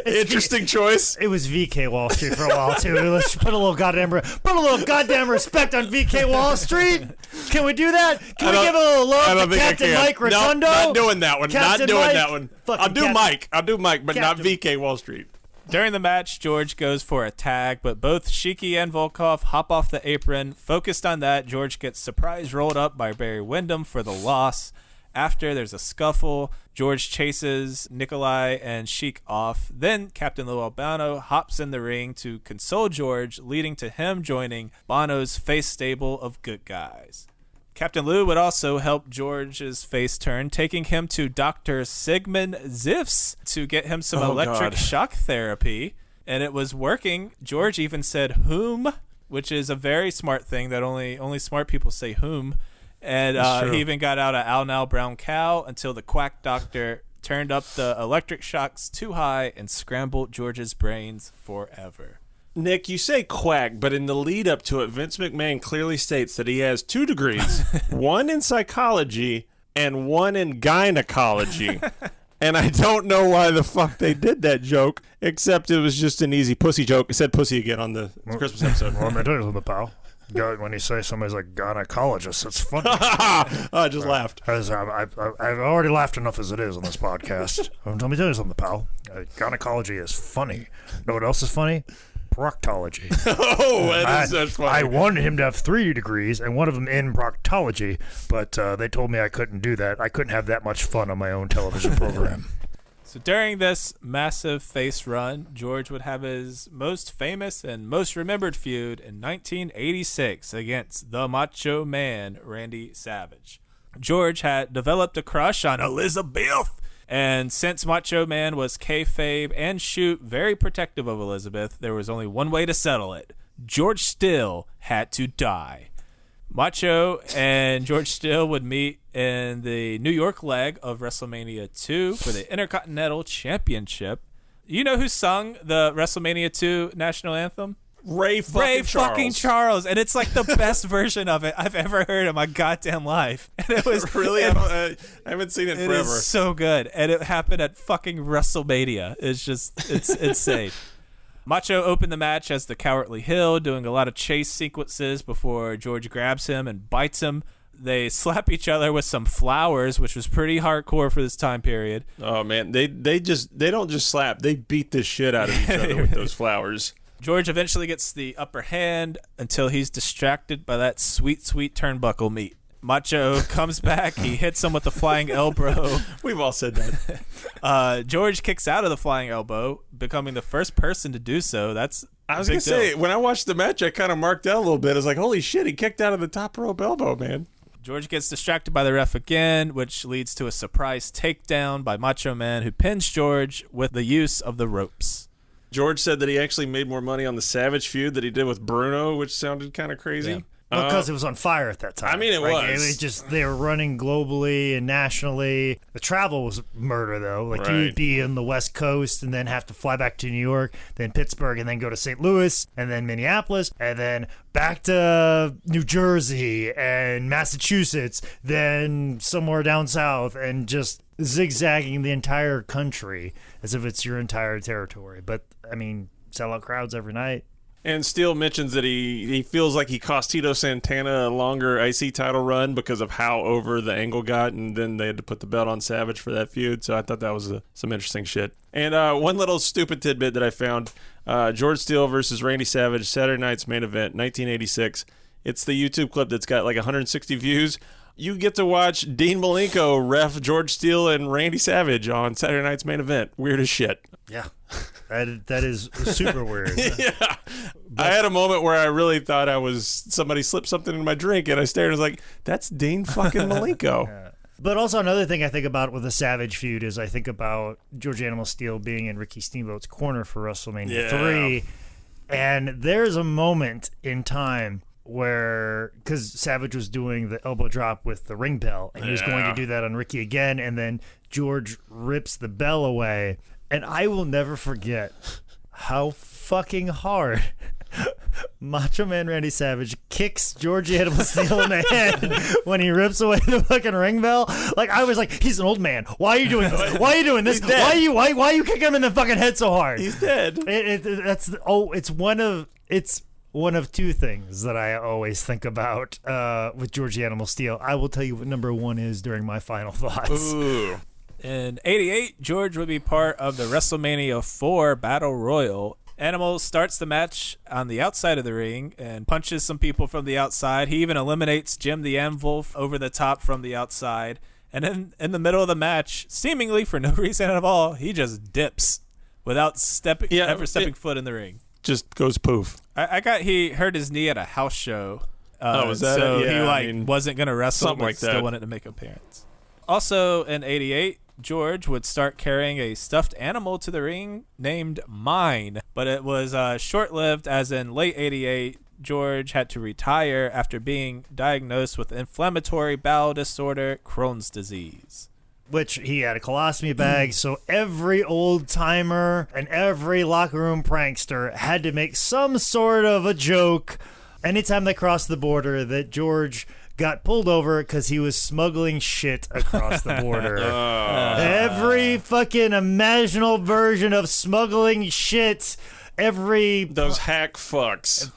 Interesting choice. It was VK Wall Street for a while too. Let's put a little goddamn respect on VK Wall Street. Can we do that? Can we give a little love to Captain Mike Rotundo? No, not doing that one. Captain not doing Mike? that one. Fucking I'll do Mike, but Captain. not VK Wall Street. During the match, George goes for a tag, but both Shiki and Volkov hop off the apron. Focused on that, George gets surprise rolled up by Barry Windham for the loss. After, there's a scuffle. George chases Nikolai and Sheik off. Then Captain Lou Albano hops in the ring to console George, leading to him joining Bono's face stable of good guys. Captain Lou would also help George's face turn, taking him to Dr. Sigmund Ziff's to get him some electric shock therapy. And it was working. George even said whom, which is a very smart thing that only smart people say whom. And he even got out an Al Now Brown Cow until the quack doctor turned up the electric shocks too high and scrambled George's brains forever. Nick, you say quack, but in the lead up to it, Vince McMahon clearly states that he has 2 degrees, one in psychology and one in gynecology. And I don't know why the fuck they did that joke, except it was just an easy pussy joke. It said pussy again on the Christmas episode. Well, let me tell you something, pal. When you say somebody's like gynecologist, it's funny. I just laughed. I've already laughed enough as it is on this podcast. Let me tell you something, pal. Gynecology is funny. You know what else is funny? Proctology. That's funny. I wanted him to have 3 degrees, and one of them in proctology, but they told me I couldn't do that. I couldn't have that much fun on my own television program. So during this massive face run, George would have his most famous and most remembered feud in 1986 against the Macho Man, Randy Savage. George had developed a crush on Elizabeth, and since Macho Man was kayfabe and shoot very protective of Elizabeth, there was only one way to settle it. George Steele had to die. Macho and George Steele would meet in the New York leg of WrestleMania 2 for the Intercontinental Championship. You know who sung the WrestleMania 2 national anthem? Ray fucking Charles. And it's like the best version of it I've ever heard in my goddamn life. And it was really, I haven't seen it forever. It is so good. And it happened at fucking WrestleMania. It's insane. Macho opened the match as the Cowardly Hill, doing a lot of chase sequences before George grabs him and bites him. They slap each other with some flowers, which was pretty hardcore for this time period. Oh man, they don't just slap, they beat the shit out of each other with those flowers. George eventually gets the upper hand until he's distracted by that sweet turnbuckle meat. Macho comes back. He hits him with the flying elbow. We've all said that. George kicks out of the flying elbow, becoming the first person to do so. I was going to say, when I watched the match, I kind of marked out a little bit. I was like, holy shit, he kicked out of the top rope elbow, man. George gets distracted by the ref again, which leads to a surprise takedown by Macho Man, who pins George with the use of the ropes. George said that he actually made more money on the Savage feud that he did with Bruno, which sounded kind of crazy. Yeah. Because it was on fire at that time. I mean, it was. It was just, they were running globally and nationally. The travel was murder, though. Like, you'd be in the West Coast and then have to fly back to New York, then Pittsburgh, and then go to St. Louis, and then Minneapolis, and then back to New Jersey and Massachusetts, then somewhere down south, and just zigzagging the entire country as if it's your entire territory. But, I mean, sellout crowds every night. And Steele mentions that he feels like he cost Tito Santana a longer IC title run because of how over the angle got, and then they had to put the belt on Savage for that feud. So I thought that was some interesting shit. And one little stupid tidbit that I found, George Steele versus Randy Savage, Saturday night's main event, 1986. It's the YouTube clip that's got like 160 views. You get to watch Dean Malenko ref George Steele and Randy Savage on Saturday night's main event. Weird as shit. Yeah. That is super weird. Yeah. I had a moment where I really thought somebody slipped something in my drink, and I stared and was like, that's Dean fucking Malenko. Yeah. But also another thing I think about with the Savage feud is I think about George Animal Steele being in Ricky Steamboat's corner for WrestleMania 3. And there's a moment in time where, because Savage was doing the elbow drop with the ring bell, and he was going to do that on Ricky again, and then George rips the bell away. And I will never forget how fucking hard Macho Man Randy Savage kicks Georgie Animal Steele in the head when he rips away the fucking ring bell. Like, I was like, he's an old man. Why are you doing this? Why are you doing this? Why are you kicking him in the fucking head so hard? He's dead. It's one of two things that I always think about with Georgie Animal Steele. I will tell you what number one is during my final thoughts. Ooh. In 88, George would be part of the WrestleMania 4 Battle Royal. Animal starts the match on the outside of the ring and punches some people from the outside. He even eliminates Jim the Anvil over the top from the outside. And then in the middle of the match, seemingly for no reason at all, he just dips without stepping foot in the ring. Just goes poof. I got he hurt his knee at a house show. Was that so it? Yeah, he wasn't going to wrestle, something but like still that. wanted to make an appearance. Also in 88, George would start carrying a stuffed animal to the ring named Mine, but it was short-lived, as in late 88, George had to retire after being diagnosed with inflammatory bowel disorder, Crohn's disease. Which he had a colostomy bag, so every old timer and every locker room prankster had to make some sort of a joke anytime they crossed the border that George got pulled over because he was smuggling shit across the border. Every fucking imaginable version of smuggling shit, those hack fucks.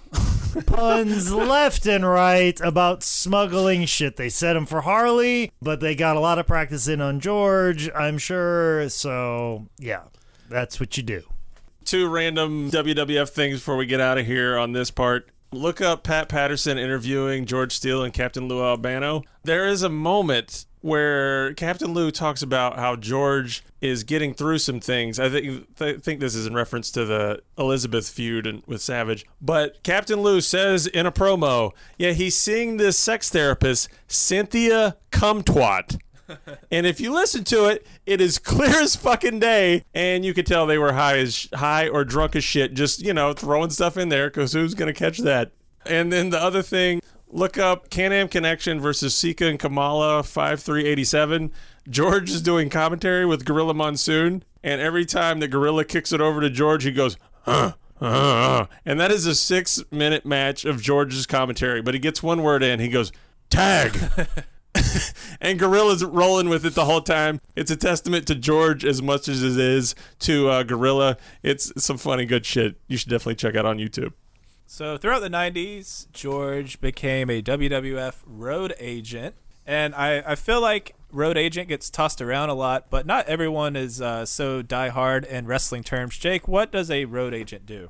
puns left and right about smuggling shit. They set him for Harley, but they got a lot of practice in on George, I'm sure. So, yeah, that's what you do. Two random WWF things before we get out of here on this part. Look up Pat Patterson interviewing George Steele and Captain Lou Albano. There is a moment where Captain Lou talks about how George is getting through some things. I think this is in reference to the Elizabeth feud with Savage. But Captain Lou says in a promo, yeah, he's seeing this sex therapist, Cynthia Cumtwat. And if you listen to it, it is clear as fucking day, and you could tell they were high or drunk as shit, just, throwing stuff in there, because who's going to catch that? And then the other thing, look up Can-Am Connection versus Sika and Kamala 5387. George is doing commentary with Gorilla Monsoon, and every time the Gorilla kicks it over to George, he goes, and that is a 6-minute match of George's commentary, but he gets one word in, he goes, tag. And Gorilla's rolling with it the whole time. It's a testament to George as much as it is to Gorilla. It's some funny, good shit. You should definitely check out on YouTube. So throughout the 90s, George became a WWF road agent. And I feel like road agent gets tossed around a lot, but not everyone is so diehard in wrestling terms. Jake, what does a road agent do?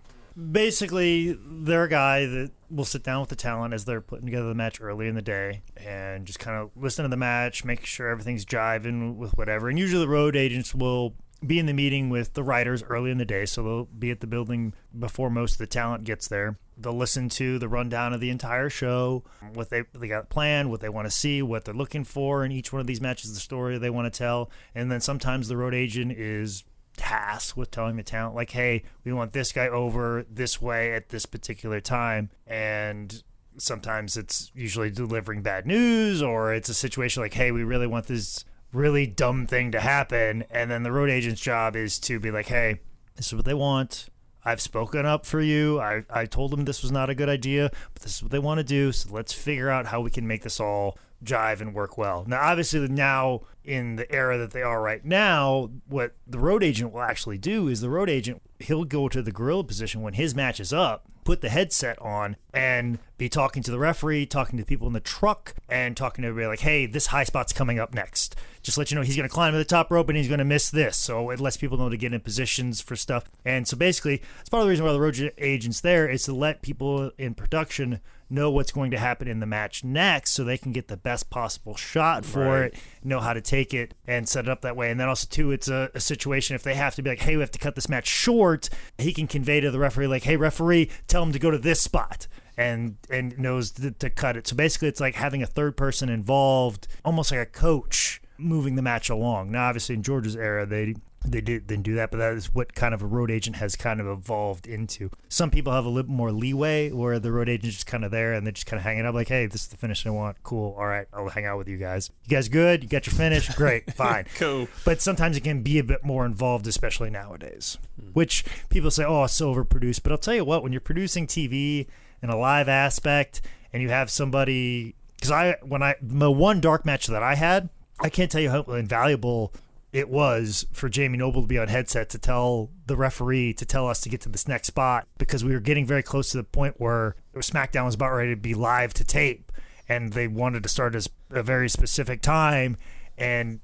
Basically, they're a guy that will sit down with the talent as they're putting together the match early in the day and just kind of listen to the match, make sure everything's jiving with whatever. And usually the road agents will be in the meeting with the writers early in the day, so they'll be at the building before most of the talent gets there. They'll listen to the rundown of the entire show, what they got planned, what they want to see, what they're looking for in each one of these matches, the story they want to tell. And then sometimes the road agent is tasked with telling the talent, like, hey, we want this guy over this way at this particular time. And sometimes it's usually delivering bad news, or it's a situation like, hey, we really want this really dumb thing to happen. And then the road agent's job is to be like, hey, this is what they want. I've spoken up for you. I told them this was not a good idea, but this is what they want to do. So let's figure out how we can make this all jive and work well. Now, obviously, now in the era that they are right now, what the road agent will actually do is the road agent, he'll go to the gorilla position when his match is up, put the headset on, and be talking to the referee, talking to people in the truck, and talking to everybody like, hey, this high spot's coming up next. Just let you know he's going to climb to the top rope and he's going to miss this. So it lets people know to get in positions for stuff. And so basically, that's part of the reason why the road agent's there, is to let people in production know what's going to happen in the match next so they can get the best possible shot for it, know how to take it and set it up that way. And then also, too, it's a situation if they have to be like, hey, we have to cut this match short, he can convey to the referee like, hey, referee, tell him to go to this spot, and knows to cut it. So basically, it's like having a third person involved, almost like a coach moving the match along. Now, obviously, in George's era, they didn't do that, but that is what kind of a road agent has kind of evolved into. Some people have a little more leeway where the road agent's just kind of there and they're just kind of hanging up like, hey, this is the finish I want. Cool. All right, I'll hang out with you guys. You guys good? You got your finish? Great. Fine. Cool. But sometimes it can be a bit more involved, especially nowadays, which people say, oh, it's so overproduced. But I'll tell you what, when you're producing TV and a live aspect, and you have somebody, because the one dark match that I had, I can't tell you how invaluable it was for Jamie Noble to be on headset to tell the referee to tell us to get to this next spot, because we were getting very close to the point where SmackDown was about ready to be live to tape, and they wanted to start at a very specific time. And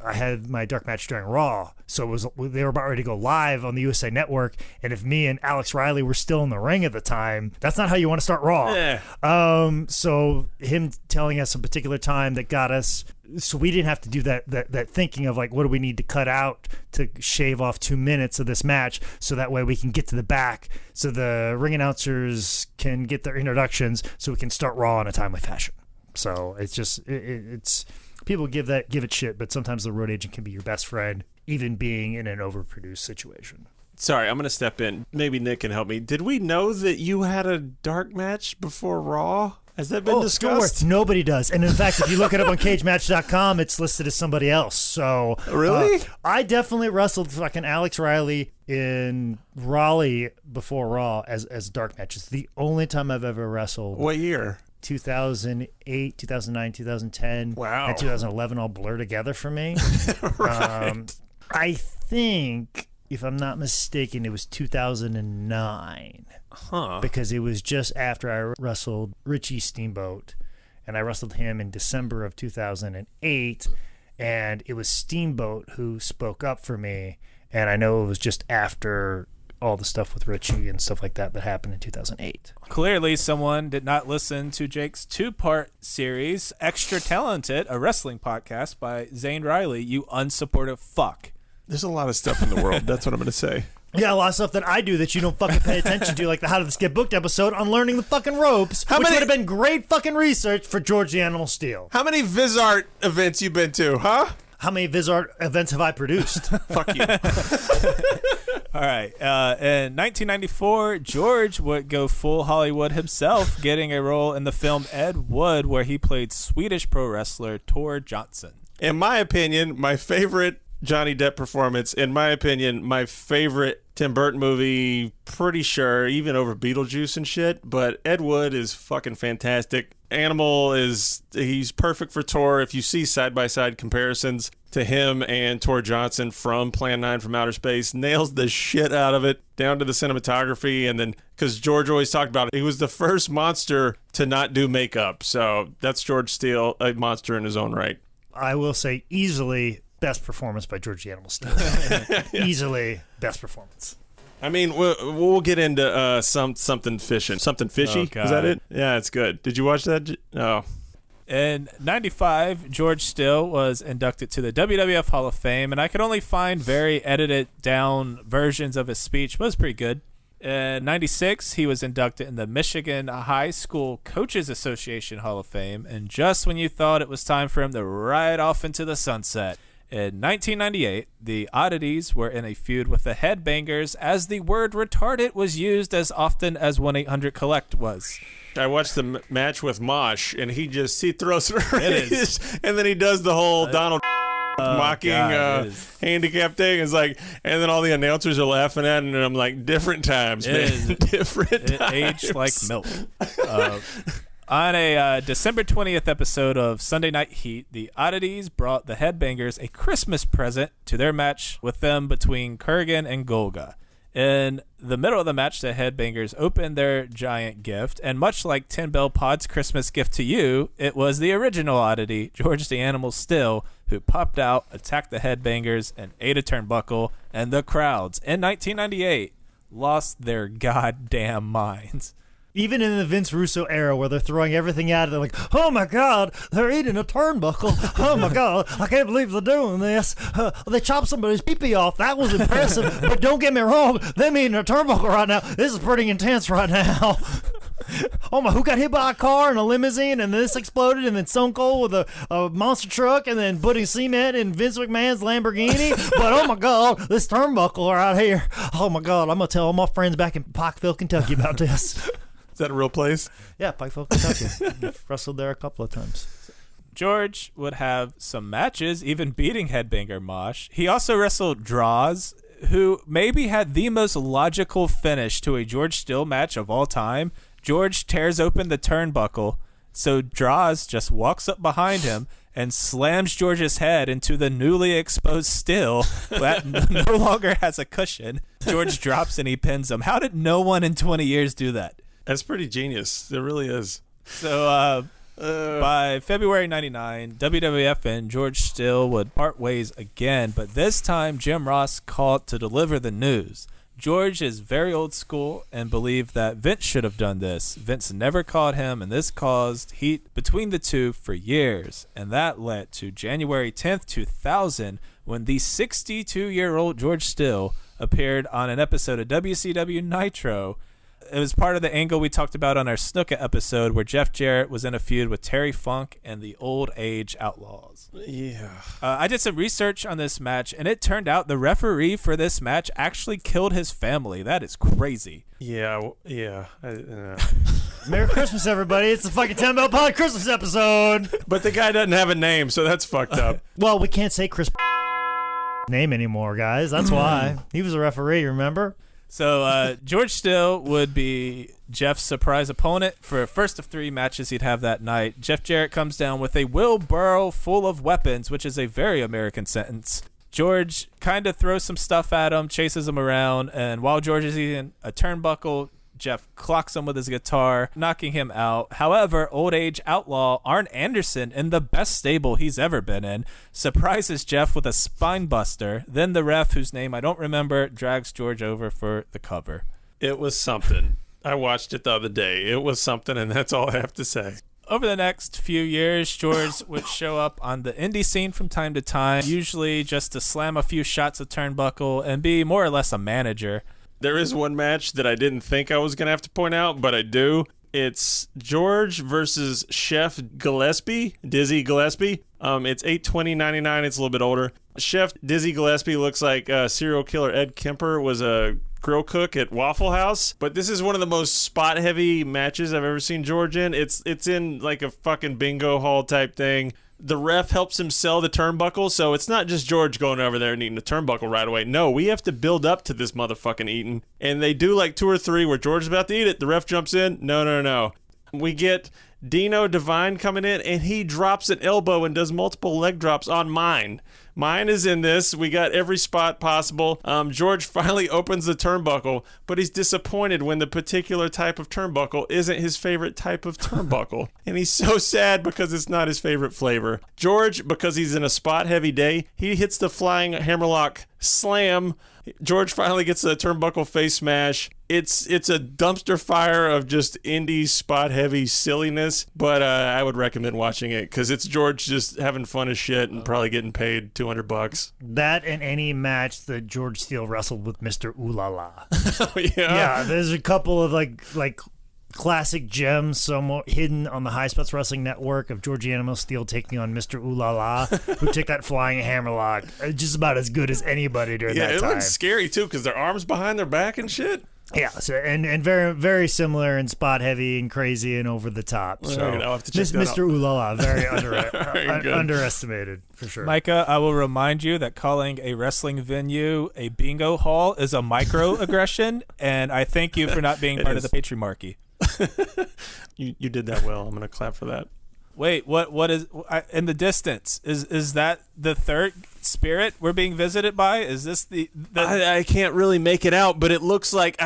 I had my dark match during Raw, so they were about ready to go live on the USA Network. And if me and Alex Riley were still in the ring at the time, that's not how you want to start Raw. Yeah. So him telling us a particular time that got us, so we didn't have to do that thinking of like, what do we need to cut out to shave off 2 minutes of this match, so that way we can get to the back, so the ring announcers can get their introductions, so we can start Raw in a timely fashion. So it's just it's. People give it shit, but sometimes the road agent can be your best friend, even being in an overproduced situation. Sorry, I'm going to step in. Maybe Nick can help me. Did we know that you had a dark match before Raw? Has that been discussed? Nobody does. And in fact, if you look it up on cagematch.com, it's listed as somebody else. So really? I definitely wrestled fucking Alex Riley in Raleigh before Raw as dark match. It's the only time I've ever wrestled. What year? 2008, 2009, 2010, wow, and 2011 all blur together for me. Right. I think, if I'm not mistaken, it was 2009. Because it was just after I wrestled Richie Steamboat, and I wrestled him in December of 2008, and it was Steamboat who spoke up for me, and I know it was just after all the stuff with Richie and stuff like that happened in 2008. Clearly, someone did not listen to Jake's 2-part series, Extra Talented, a wrestling podcast by Zane Riley, you unsupportive fuck. There's a lot of stuff in the world. That's what I'm going to say. Yeah, a lot of stuff that I do that you don't fucking pay attention to, like the How Did This Get Booked episode on learning the fucking ropes, which would have been great fucking research for George the Animal Steele. How many Vizart events you been to, huh? How many Vizart events have I produced? Fuck you. All right. In 1994, George would go full Hollywood himself, getting a role in the film Ed Wood, where he played Swedish pro wrestler Tor Johnson. In my opinion, my favorite Johnny Depp performance, in my opinion, my favorite Tim Burton movie, pretty sure, even over Beetlejuice and shit, but Ed Wood is fucking fantastic. Animal he's perfect for Tor. If you see side-by-side comparisons to him and Tor Johnson from Plan 9 from Outer Space, nails the shit out of it, down to the cinematography. And then, because George always talked about it, he was the first monster to not do makeup. So that's George Steele, a monster in his own right. I will say easily best performance by George the Animal Steele. Easily best performance. I mean, we'll get into something fishing. Something fishy? Oh, is that it? Yeah, it's good. Did you watch that? No. In 95, George Steele was inducted to the WWF Hall of Fame, and I could only find very edited down versions of his speech, but it was pretty good. In 96, he was inducted in the Michigan High School Coaches Association Hall of Fame, and just when you thought it was time for him to ride off into the sunset, in 1998, the Oddities were in a feud with the Headbangers, as the word retarded was used as often as 1-800-COLLECT was. I watched the match with Mosh, and he throws it It is. and then he does the whole Donald mocking handicap thing. It's like, and then all the announcers are laughing at it, and I'm like, different times, man. Different times. Aged like milk. On a December 20th episode of Sunday Night Heat, the Oddities brought the Headbangers a Christmas present to their match with them between Kurgan and Golga. In the middle of the match, the Headbangers opened their giant gift, and much like Tin Bell Pod's Christmas gift to you, it was the original Oddity, George the Animal Steele, who popped out, attacked the Headbangers, and ate a turnbuckle, and the crowds in 1998 lost their goddamn minds. Even in the Vince Russo era, where they're throwing everything at it, they're like, oh my God, they're eating a turnbuckle. Oh my God, I can't believe they're doing this. They chopped somebody's pee-pee off. That was impressive. But don't get me wrong, them eating a turnbuckle right now, this is pretty intense right now. Oh my, who got hit by a car and a limousine, and this exploded, and then Stone Cold with a monster truck, and then putting cement in Vince McMahon's Lamborghini. But oh my God, this turnbuckle right here. Oh my God, I'm going to tell all my friends back in Pikeville, Kentucky about this. Is that a real place? Yeah, Pikeville, Kentucky. I've wrestled there a couple of times. George would have some matches, even beating Headbanger Mosh. He also wrestled Draws, who maybe had the most logical finish to a George Steele match of all time. George tears open the turnbuckle, so Draws just walks up behind him and slams George's head into the newly exposed Steele that no longer has a cushion. George drops and he pins him. How did no one in 20 years do that? That's pretty genius. It really is. So by February 99, WWF and George Steele would part ways again, but this time Jim Ross called to deliver the news. George is very old school and believed that Vince should have done this. Vince never called him, and this caused heat between the two for years. And that led to January 10th, 2000, when the 62-year-old George Steele appeared on an episode of WCW Nitro. It was part of the angle we talked about on our Snuka episode where Jeff Jarrett was in a feud with Terry Funk and the Old Age Outlaws. Yeah. I did some research on this match, and it turned out the referee for this match actually killed his family. That is crazy. Yeah. Merry Christmas, everybody. It's the fucking 10 Bell Pod Christmas episode. But the guy doesn't have a name, so that's fucked up. Well, we can't say Chris name anymore, guys. That's why. He was a referee, remember? So George Steele would be Jeff's surprise opponent for first of 3 matches he'd have that night. Jeff Jarrett comes down with a wheelbarrow full of weapons, which is a very American sentence. George kind of throws some stuff at him, chases him around, and while George is eating a turnbuckle, Jeff clocks him with his guitar, knocking him out. However, Old Age Outlaw Arn Anderson, in the best stable he's ever been in, surprises Jeff with a spine buster. Then the ref, whose name I don't remember, drags George over for the cover. It was something. I watched it the other day. It was something, and that's all I have to say. Over the next few years, George would show up on the indie scene from time to time, usually just to slam a few shots of turnbuckle and be more or less a manager. There is one match that I didn't think I was going to have to point out, but I do. It's George versus Chef Gillespie, Dizzy Gillespie. It's 8/20/99. It's a little bit older. Chef Dizzy Gillespie looks like serial killer Ed Kemper was a grill cook at Waffle House. But this is one of the most spot-heavy matches I've ever seen George in. It's in like a fucking bingo hall type thing. The ref helps him sell the turnbuckle, so it's not just George going over there and eating the turnbuckle right away. No, we have to build up to this motherfucking eating. And they do like 2 or 3 where George is about to eat it. The ref jumps in. No. We get Dino Divine coming in, and he drops an elbow and does multiple leg drops on Mine. Mine is in this. We got every spot possible. George finally opens the turnbuckle, but he's disappointed when the particular type of turnbuckle isn't his favorite type of turnbuckle. And he's so sad because it's not his favorite flavor. George, because he's in a spot-heavy day, he hits the flying hammerlock slam. George finally gets a turnbuckle face smash. It's a dumpster fire of just indie spot heavy silliness, but I would recommend watching it because it's George just having fun as shit and probably getting paid $200. That and any match that George Steele wrestled with Mr. Ooh La La. Yeah, there's a couple of like classic gems somewhat hidden on the High Spots Wrestling Network of George Animal Steele taking on Mr. Ooh La La, who took that flying hammerlock just about as good as anybody during that time. Yeah, it looks scary too because their arms behind their back and shit. Yeah, so and very very similar and spot heavy and crazy and over the top. So I'll have to check that Mr. out. Ooh La La, very underestimated for sure. Micah, I will remind you that calling a wrestling venue a bingo hall is a microaggression, and I thank you for not being part of the patriarchy. You did that well. I'm gonna clap for that. Wait, what is in the distance? Is that the third spirit we're being visited by? Is this the I can't really make it out, but it looks like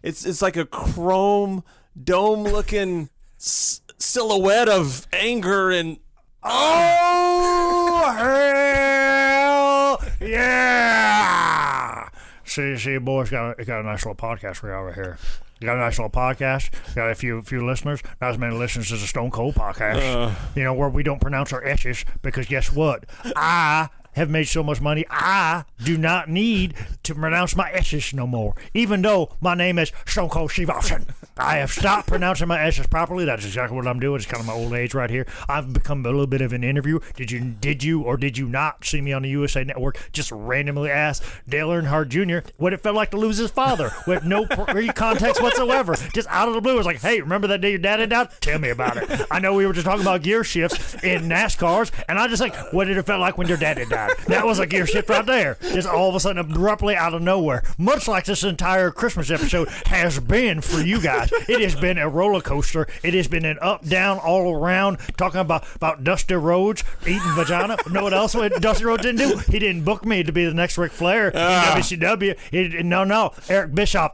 it's like a chrome dome looking silhouette of anger and oh hell yeah! See, boys, got a nice little podcast for you over here. You got a nice little podcast. Got a few listeners. Not as many listeners as a Stone Cold podcast. Where we don't pronounce our S's because guess what? I have made so much money, I do not need to pronounce my S's no more. Even though my name is Stone Cold Steve Austin. I have stopped pronouncing my S's properly. That's exactly what I'm doing. It's kind of my old age right here. I've become a little bit of an interview. Did you or did you not see me on the USA Network just randomly ask Dale Earnhardt Jr. what it felt like to lose his father with no context whatsoever? Just out of the blue. It was like, hey, remember that day your dad had died? Tell me about it. I know we were just talking about gear shifts in NASCARs, and I just like, what did it feel like when your dad had died? bad. That was a gear shift right there. Just all of a sudden, abruptly out of nowhere. Much like this entire Christmas episode has been for you guys. It has been a roller coaster. It has been an up, down, all around, talking about Dusty Rhodes eating vagina. Know what else Dusty Rhodes didn't do? He didn't book me to be the next Ric Flair in WCW. No. Eric Bischoff,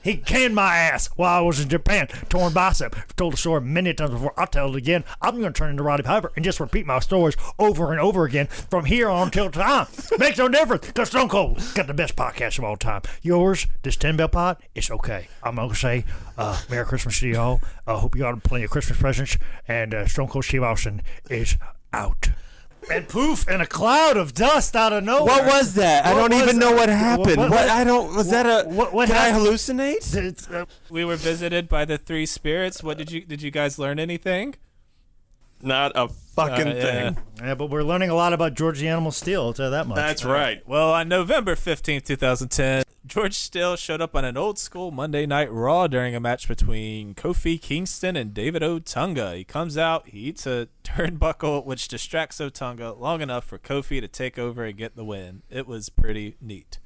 he canned my ass while I was in Japan. Torn bicep. I've told the story many times before. I'll tell it again. I'm going to turn into Roddy Piper and just repeat my stories over and over again from here on till time. Makes no difference because Stone Cold got the best podcast of all time. Yours, this 10 Bell Pod, it's okay. I'm going to say Merry Christmas to y'all. Hope you got plenty of Christmas presents. And Stone Cold Steve Austin is out. And poof, and a cloud of dust out of nowhere. What was that? I don't even know what happened. Was that a? What did I happened? hallucinate? We were visited by the three spirits. What did you guys learn anything? Not a fucking thing. Yeah, but we're learning a lot about George the Animal Steele. I'll tell you that much. That's right. Well, on November 15th, 2010, George Steele showed up on an old school Monday Night Raw during a match between Kofi Kingston and David Otunga. He comes out, he eats a turnbuckle, which distracts Otunga long enough for Kofi to take over and get the win. It was pretty neat.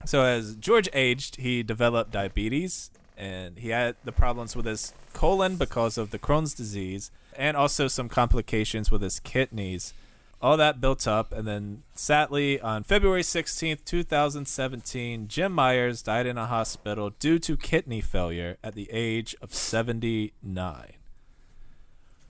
So as George aged, he developed diabetes, and he had the problems with his colon because of the Crohn's disease, and also some complications with his kidneys. All that built up, and then sadly, on February 16th, 2017, Jim Myers died in a hospital due to kidney failure at the age of 79.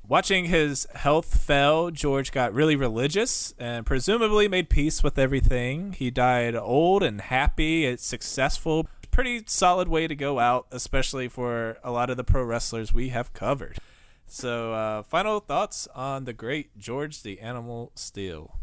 Watching his health fail, George got really religious and presumably made peace with everything. He died old and happy and successful. Pretty solid way to go out, especially for a lot of the pro wrestlers we have covered. So, final thoughts on the great George the Animal Steele.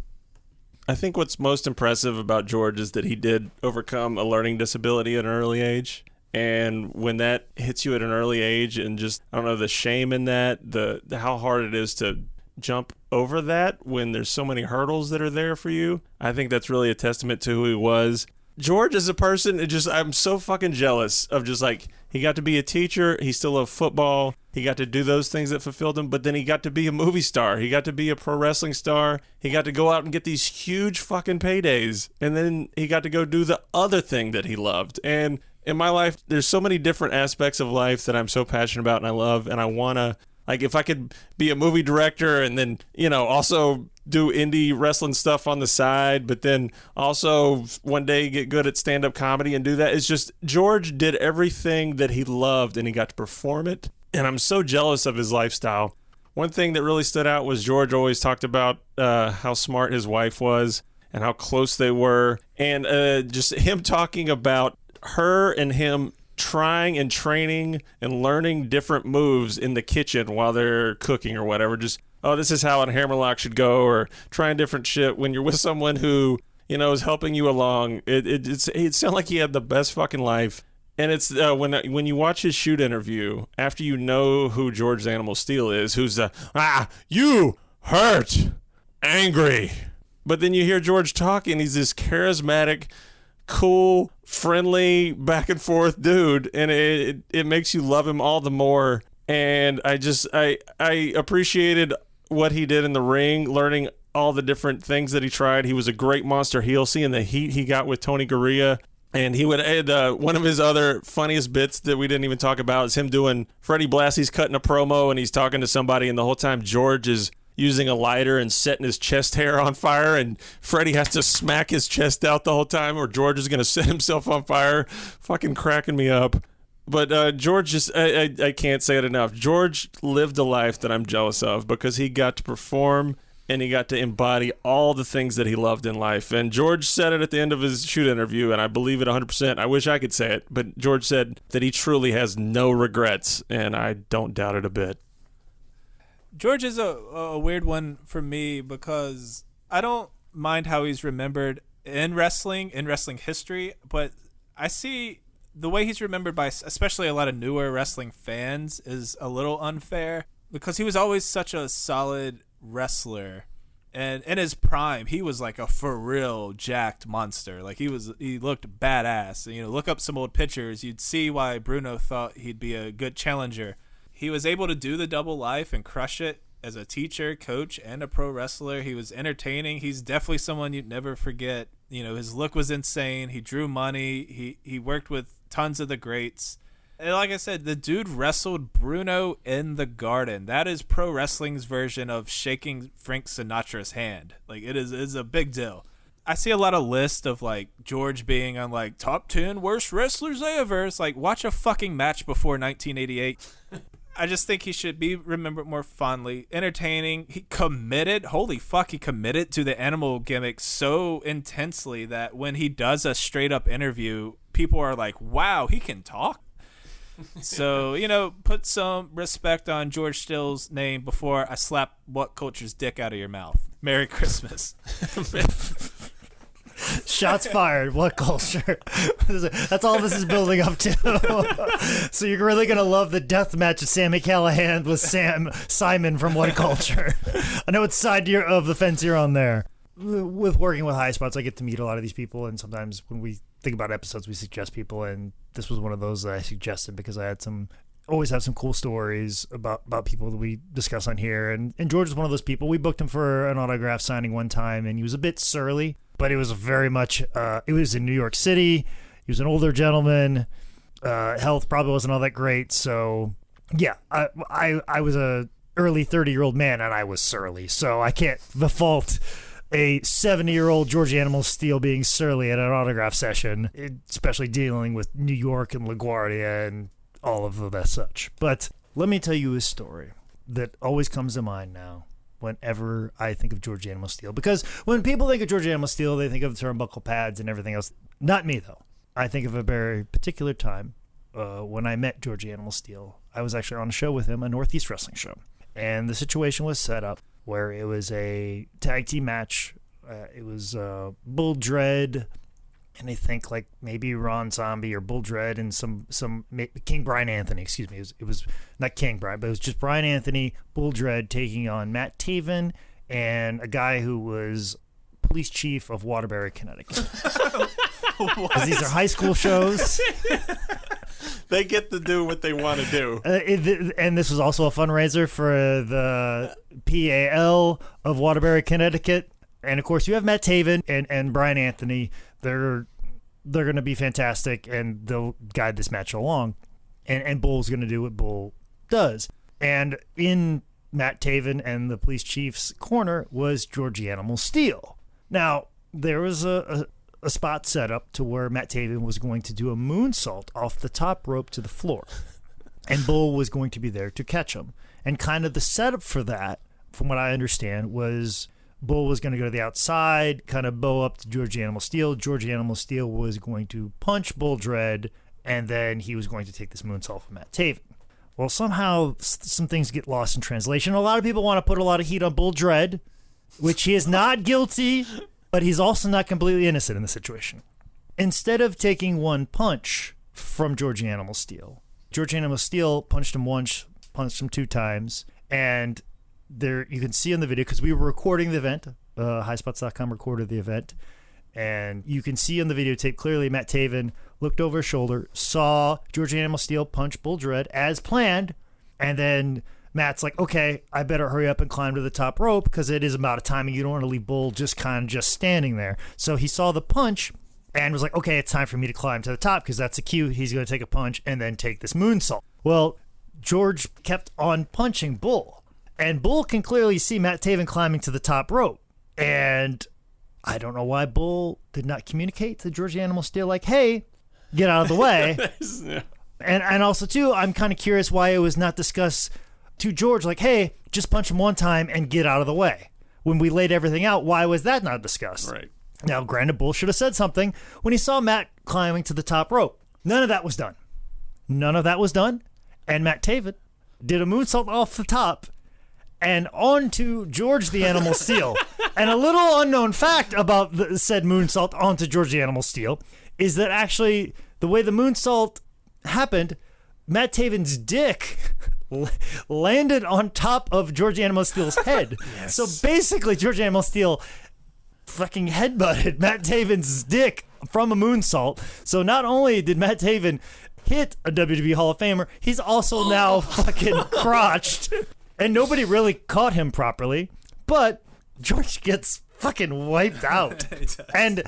I think what's most impressive about George is that he did overcome a learning disability at an early age. And when that hits you at an early age, and just, I don't know, the shame in that, the how hard it is to jump over that when there's so many hurdles that are there for you, I think that's really a testament to who he was. George as a person, I'm so fucking jealous of just like, he got to be a teacher, he still loved football, he got to do those things that fulfilled him, but then he got to be a movie star, he got to be a pro wrestling star, he got to go out and get these huge fucking paydays, and then he got to go do the other thing that he loved. And in my life, there's so many different aspects of life that I'm so passionate about and I love, and I want to, like, if I could be a movie director and then, also do indie wrestling stuff on the side, but then also one day get good at stand-up comedy and do that. It's just, George did everything that he loved and he got to perform it. And I'm so jealous of his lifestyle. One thing that really stood out was George always talked about how smart his wife was and how close they were. And just him talking about her and him trying and training and learning different moves in the kitchen while they're cooking or whatever. Just, oh, this is how a hammerlock should go, or trying different shit when you're with someone who, is helping you along. It sounded like he had the best fucking life. And it's when you watch his shoot interview, after you know who George the Animal Steele is, who's you hurt, angry. But then you hear George talking, he's this charismatic, cool, friendly, back and forth dude, and it makes you love him all the more. And I appreciated what he did in the ring, learning all the different things that he tried. He was a great monster heel, seeing the heat he got with Tony Gurria. And he would add one of his other funniest bits that we didn't even talk about is him doing Freddie Blassie's cutting a promo and he's talking to somebody, and the whole time George is using a lighter and setting his chest hair on fire, and Freddie has to smack his chest out the whole time or George is going to set himself on fire. Fucking cracking me up. But George just, I can't say it enough. George lived a life that I'm jealous of because he got to perform and he got to embody all the things that he loved in life. And George said it at the end of his shoot interview, and I believe it 100%. I wish I could say it, but George said that he truly has no regrets, and I don't doubt it a bit. George is a weird one for me because I don't mind how he's remembered in wrestling history, but I see the way he's remembered by especially a lot of newer wrestling fans is a little unfair because he was always such a solid wrestler, and in his prime he was like a for real jacked monster. Like he looked badass. Look up some old pictures, you'd see why Bruno thought he'd be a good challenger. He was able to do the double life and crush it as a teacher, coach, and a pro wrestler. He was entertaining. He's definitely someone you'd never forget. You know, his look was insane. He drew money. He worked with tons of the greats. And like I said, the dude wrestled Bruno in the Garden. That is pro wrestling's version of shaking Frank Sinatra's hand. Like, it's a big deal. I see a lot of lists of, like, George being on, like, top 10 worst wrestlers ever. It's like, watch a fucking match before 1988. I just think he should be remembered more fondly. Entertaining. He committed. Holy fuck, he committed to the animal gimmick so intensely that when he does a straight-up interview, people are like, wow, he can talk? So, you know, put some respect on George Steele's name before I slap What Culture's dick out of your mouth. Merry Christmas. Shots fired. What Culture? That's all this is building up to. So you're really going to love the death match of Sammy Callahan with Simon from What Culture. I know what side of the fence you're on there. With working with High Spots, I get to meet a lot of these people, and sometimes when we think about episodes, we suggest people, and this was one of those that I suggested because I had always have some cool stories about people that we discuss on here, and George is one of those people. We booked him for an autograph signing one time, and he was a bit surly, but it was very much, it was in New York City. He was an older gentleman. Health probably wasn't all that great, so yeah, I was a early 30-year-old man, and I was surly, so I can't fault a 70-year-old George Animal Steele being surly at an autograph session, especially dealing with New York and LaGuardia and all of that such. But let me tell you a story that always comes to mind now whenever I think of George Animal Steele. Because when people think of George Animal Steele, they think of turnbuckle pads and everything else. Not me, though. I think of a very particular time when I met George Animal Steele. I was actually on a show with him, a Northeast Wrestling show. And the situation was set up where it was a tag team match. It was Bull Dread, and I think like maybe Ron Zombie or Bull Dread and some King Brian Anthony. Excuse me, it was not King Brian, but it was just Brian Anthony, Bull Dread taking on Matt Taven and a guy who was police chief of Waterbury, Connecticut. Because these are high school shows. They get to do what they want to do. And this was also a fundraiser for the PAL of Waterbury, Connecticut. And, of course, you have Matt Taven and Brian Anthony. They're going to be fantastic, and they'll guide this match along. And Bull's going to do what Bull does. And in Matt Taven and the police chief's corner was George Animal Steele. Now, there was a spot set up to where Matt Taven was going to do a moonsault off the top rope to the floor. And Bull was going to be there to catch him. And kind of the setup for that, from what I understand, was Bull was going to go to the outside, kind of bow up to George Animal Steele. George Animal Steele was going to punch Bull Dread, and then he was going to take this moonsault from Matt Taven. Well, somehow some things get lost in translation. A lot of people want to put a lot of heat on Bull Dread, which he is not guilty, but he's also not completely innocent in the situation. Instead of taking one punch from George Animal Steele, George Animal Steele punched him once, punched him two times, and there you can see in the video, because we were recording the event, highspots.com recorded the event, and you can see on the videotape clearly Matt Taven looked over his shoulder, saw George Animal Steele punch Bull Dread as planned, and then Matt's like, okay, I better hurry up and climb to the top rope because it is about a timing. You don't want to leave Bull just standing there. So he saw the punch and was like, okay, it's time for me to climb to the top because that's a cue. He's going to take a punch and then take this moonsault. Well, George kept on punching Bull, and Bull can clearly see Matt Taven climbing to the top rope. And I don't know why Bull did not communicate to George Animal Steele like, hey, get out of the way. And also, too, I'm kind of curious why it was not discussed to George, like, hey, just punch him one time and get out of the way. When we laid everything out, why was that not discussed? Right. Now, granted, Bull should have said something when he saw Matt climbing to the top rope. None of that was done. And Matt Taven did a moonsault off the top and onto George the Animal Steele. And a little unknown fact about the said moonsault onto George the Animal Steele is that actually the way the moonsault happened, Matt Taven's dick landed on top of George Animal Steele's head. Yes. So basically, George Animal Steele fucking headbutted Matt Taven's dick from a moonsault. So not only did Matt Taven hit a WWE Hall of Famer, he's also now fucking crotched. and nobody really caught him properly, but George gets fucking wiped out. and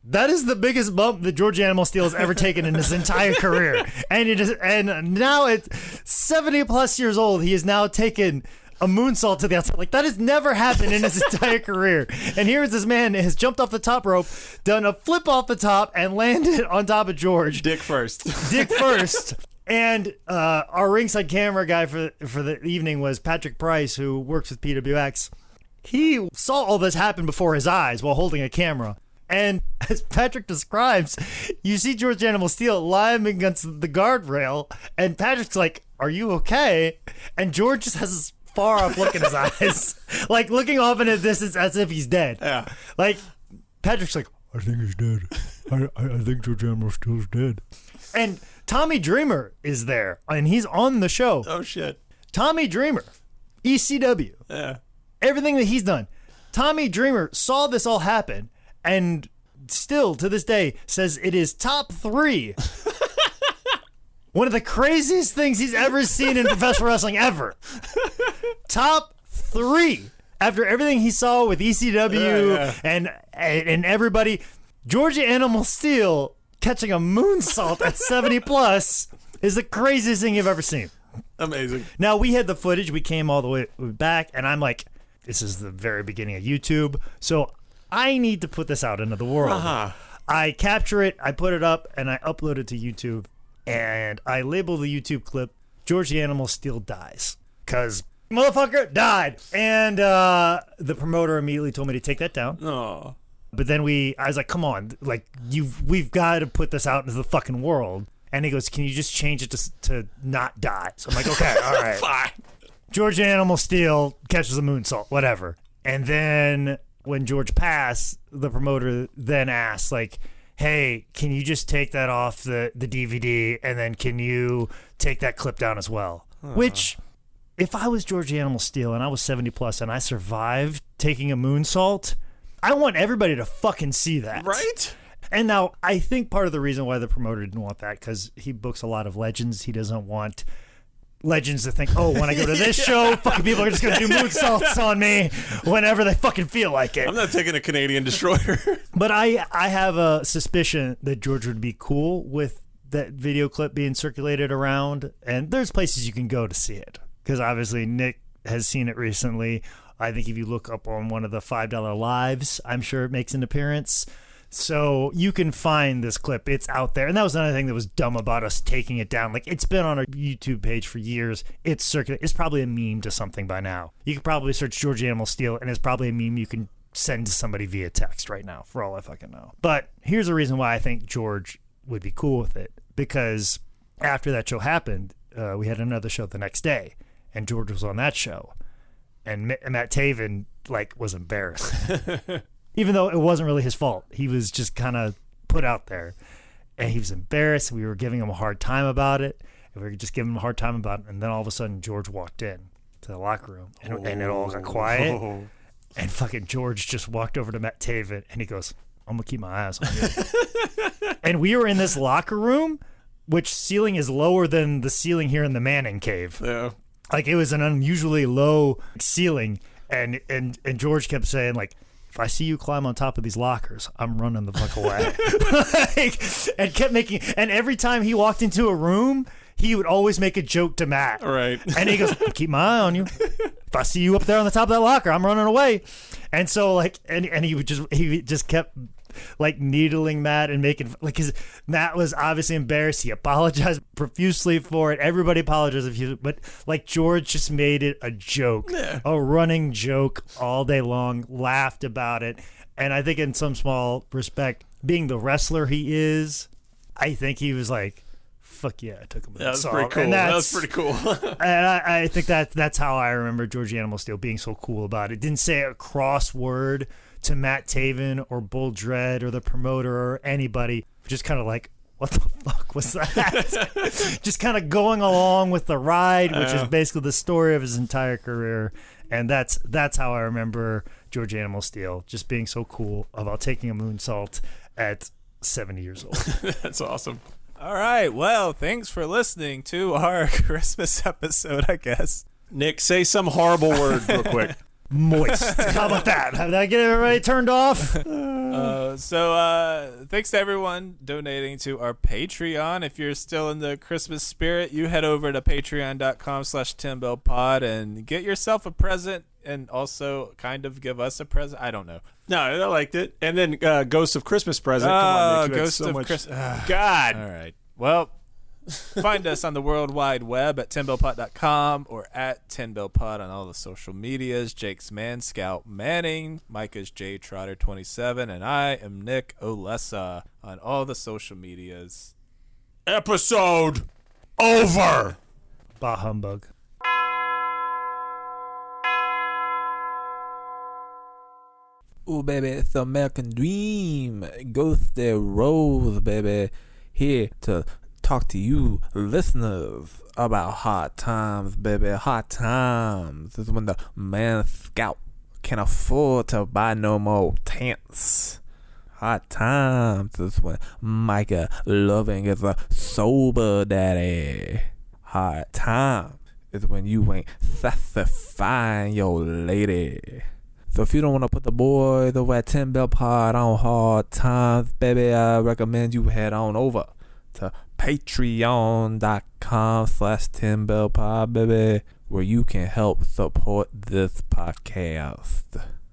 that is the biggest bump that George Animal Steele has ever taken in his entire career. And now at 70 plus years old, he has now taken a moonsault to the outside. Like, that has never happened in his entire career. And here is this man has jumped off the top rope, done a flip off the top, and landed on top of George. Dick first. And our ringside camera guy for the evening was Patrick Price, who works with PWX. He saw all this happen before his eyes while holding a camera. And as Patrick describes, you see George Animal Steele lying against the guardrail, and Patrick's like, "Are you okay?" And George just has this far off look in his eyes, like looking off in the distance as if he's dead. Yeah. Like, Patrick's like, "I think he's dead. I think George Animal Steele's dead." And Tommy Dreamer is there, and he's on the show. Oh, shit. Tommy Dreamer, ECW. Yeah. Everything that he's done. Tommy Dreamer saw this all happen and still to this day says it is top 3. One of the craziest things he's ever seen in professional wrestling ever. Top 3. After everything he saw with ECW and everybody, George Animal Steele catching a moonsault at 70 plus is the craziest thing you've ever seen. Amazing. Now, we had the footage. We came all the way back, and I'm like, this is the very beginning of YouTube, so I need to put this out into the world. I capture it, I put it up, and I upload it to YouTube, and I label the YouTube clip, George the Animal Steele dies. Because motherfucker died. And the promoter immediately told me to take that down. Oh. But then I was like, come on, like, we've got to put this out into the fucking world. And he goes, can you just change it to not die? So I'm like, okay, all right. Fine. George Animal Steele catches a moonsault, whatever. And then when George passed, the promoter then asked, like, hey, can you just take that off the DVD, and then can you take that clip down as well? Which, if I was George Animal Steele and I was 70 plus and I survived taking a moonsault, I want everybody to fucking see that. Right? And now, I think part of the reason why the promoter didn't want that, because he books a lot of legends. He doesn't want legends to think, oh, when I go to this show, fucking people are just going to do moonsaults on me whenever they fucking feel like it. I'm not taking a Canadian destroyer. But I have a suspicion that George would be cool with that video clip being circulated around. And there's places you can go to see it, because obviously Nick has seen it recently. I think if you look up on one of the $5 lives, I'm sure it makes an appearance. So you can find this clip. It's out there. And that was another thing that was dumb about us taking it down. Like, it's been on our YouTube page for years. It's circulated. It's probably a meme to something by now. You could probably search George Animal Steele, and it's probably a meme you can send to somebody via text right now, for all I fucking know. But here's a reason why I think George would be cool with it. Because after that show happened, we had another show the next day, and George was on that show. And Matt Taven, like, was embarrassed. Even though it wasn't really his fault. He was just kind of put out there. And he was embarrassed. We were giving him a hard time about it. And we were just giving him a hard time about it. And then all of a sudden, George walked in to the locker room. And it all got quiet. And fucking George just walked over to Matt Taven. And he goes, I'm going to keep my eyes on you. And we were in this locker room, which ceiling is lower than the ceiling here in the Manning cave. Yeah. like it was an unusually low ceiling, and George kept saying, like, if I see you climb on top of these lockers, I'm running the fuck away. And kept making, and every time he walked into a room, he would always make a joke to Matt. Right. And he goes, keep my eye on you. If I see you up there on the top of that locker, I'm running away. And so, like, and he just kept, like, needling Matt and making, like, his Matt was obviously embarrassed. He apologized profusely for it. Everybody apologized, but, like, George just made it a joke, a running joke all day long, laughed about it. And I think in some small respect, being the wrestler he is, I think he was like, fuck yeah, I took him. That was pretty cool. That was pretty cool. And I think that's how I remember George Animal Steele being so cool about it. Didn't say a cross word to Matt Taven or Bull Dread or the promoter or anybody. Just kind of like, what the fuck was that? Just kind of going along with the ride, which is basically the story of his entire career. And that's how I remember George Animal Steele, just being so cool about taking a moonsault at 70 years old. That's awesome. All right. Well, thanks for listening to our Christmas episode, I guess. Nick, say some horrible word real quick. Moist. How about that? Did I get everybody turned off? So thanks to everyone donating to our Patreon. If you're still in the Christmas spirit, you head over to patreon.com/10bellpod and get yourself a present and also kind of give us a present. I don't know. No, I liked it. And then Ghost of Christmas Present. Come on, Nick. You had Ghost so of much- Christmas. God. All right. Well, find us on the World Wide Web at 10bellpod.com or at 10bellpod on all the social medias. Jake's Man Scout Manning, Micah's J Trotter 27, and I am Nick Olesa on all the social medias. Episode over. Bah humbug. Ooh, baby, it's the American dream. Ghost the Rose, baby. Here to talk to you, listeners, about hard times, baby. Hard times is when the Man Scout can afford to buy no more tents. Hard times is when Micah Loving is a sober daddy. Hard times is when you ain't satisfying your lady. So if you don't want to put the boys over at 10 Bell Pod on hard times, baby, I recommend you head on over to patreon.com/10 Bell Pod, baby, where you can help support this podcast.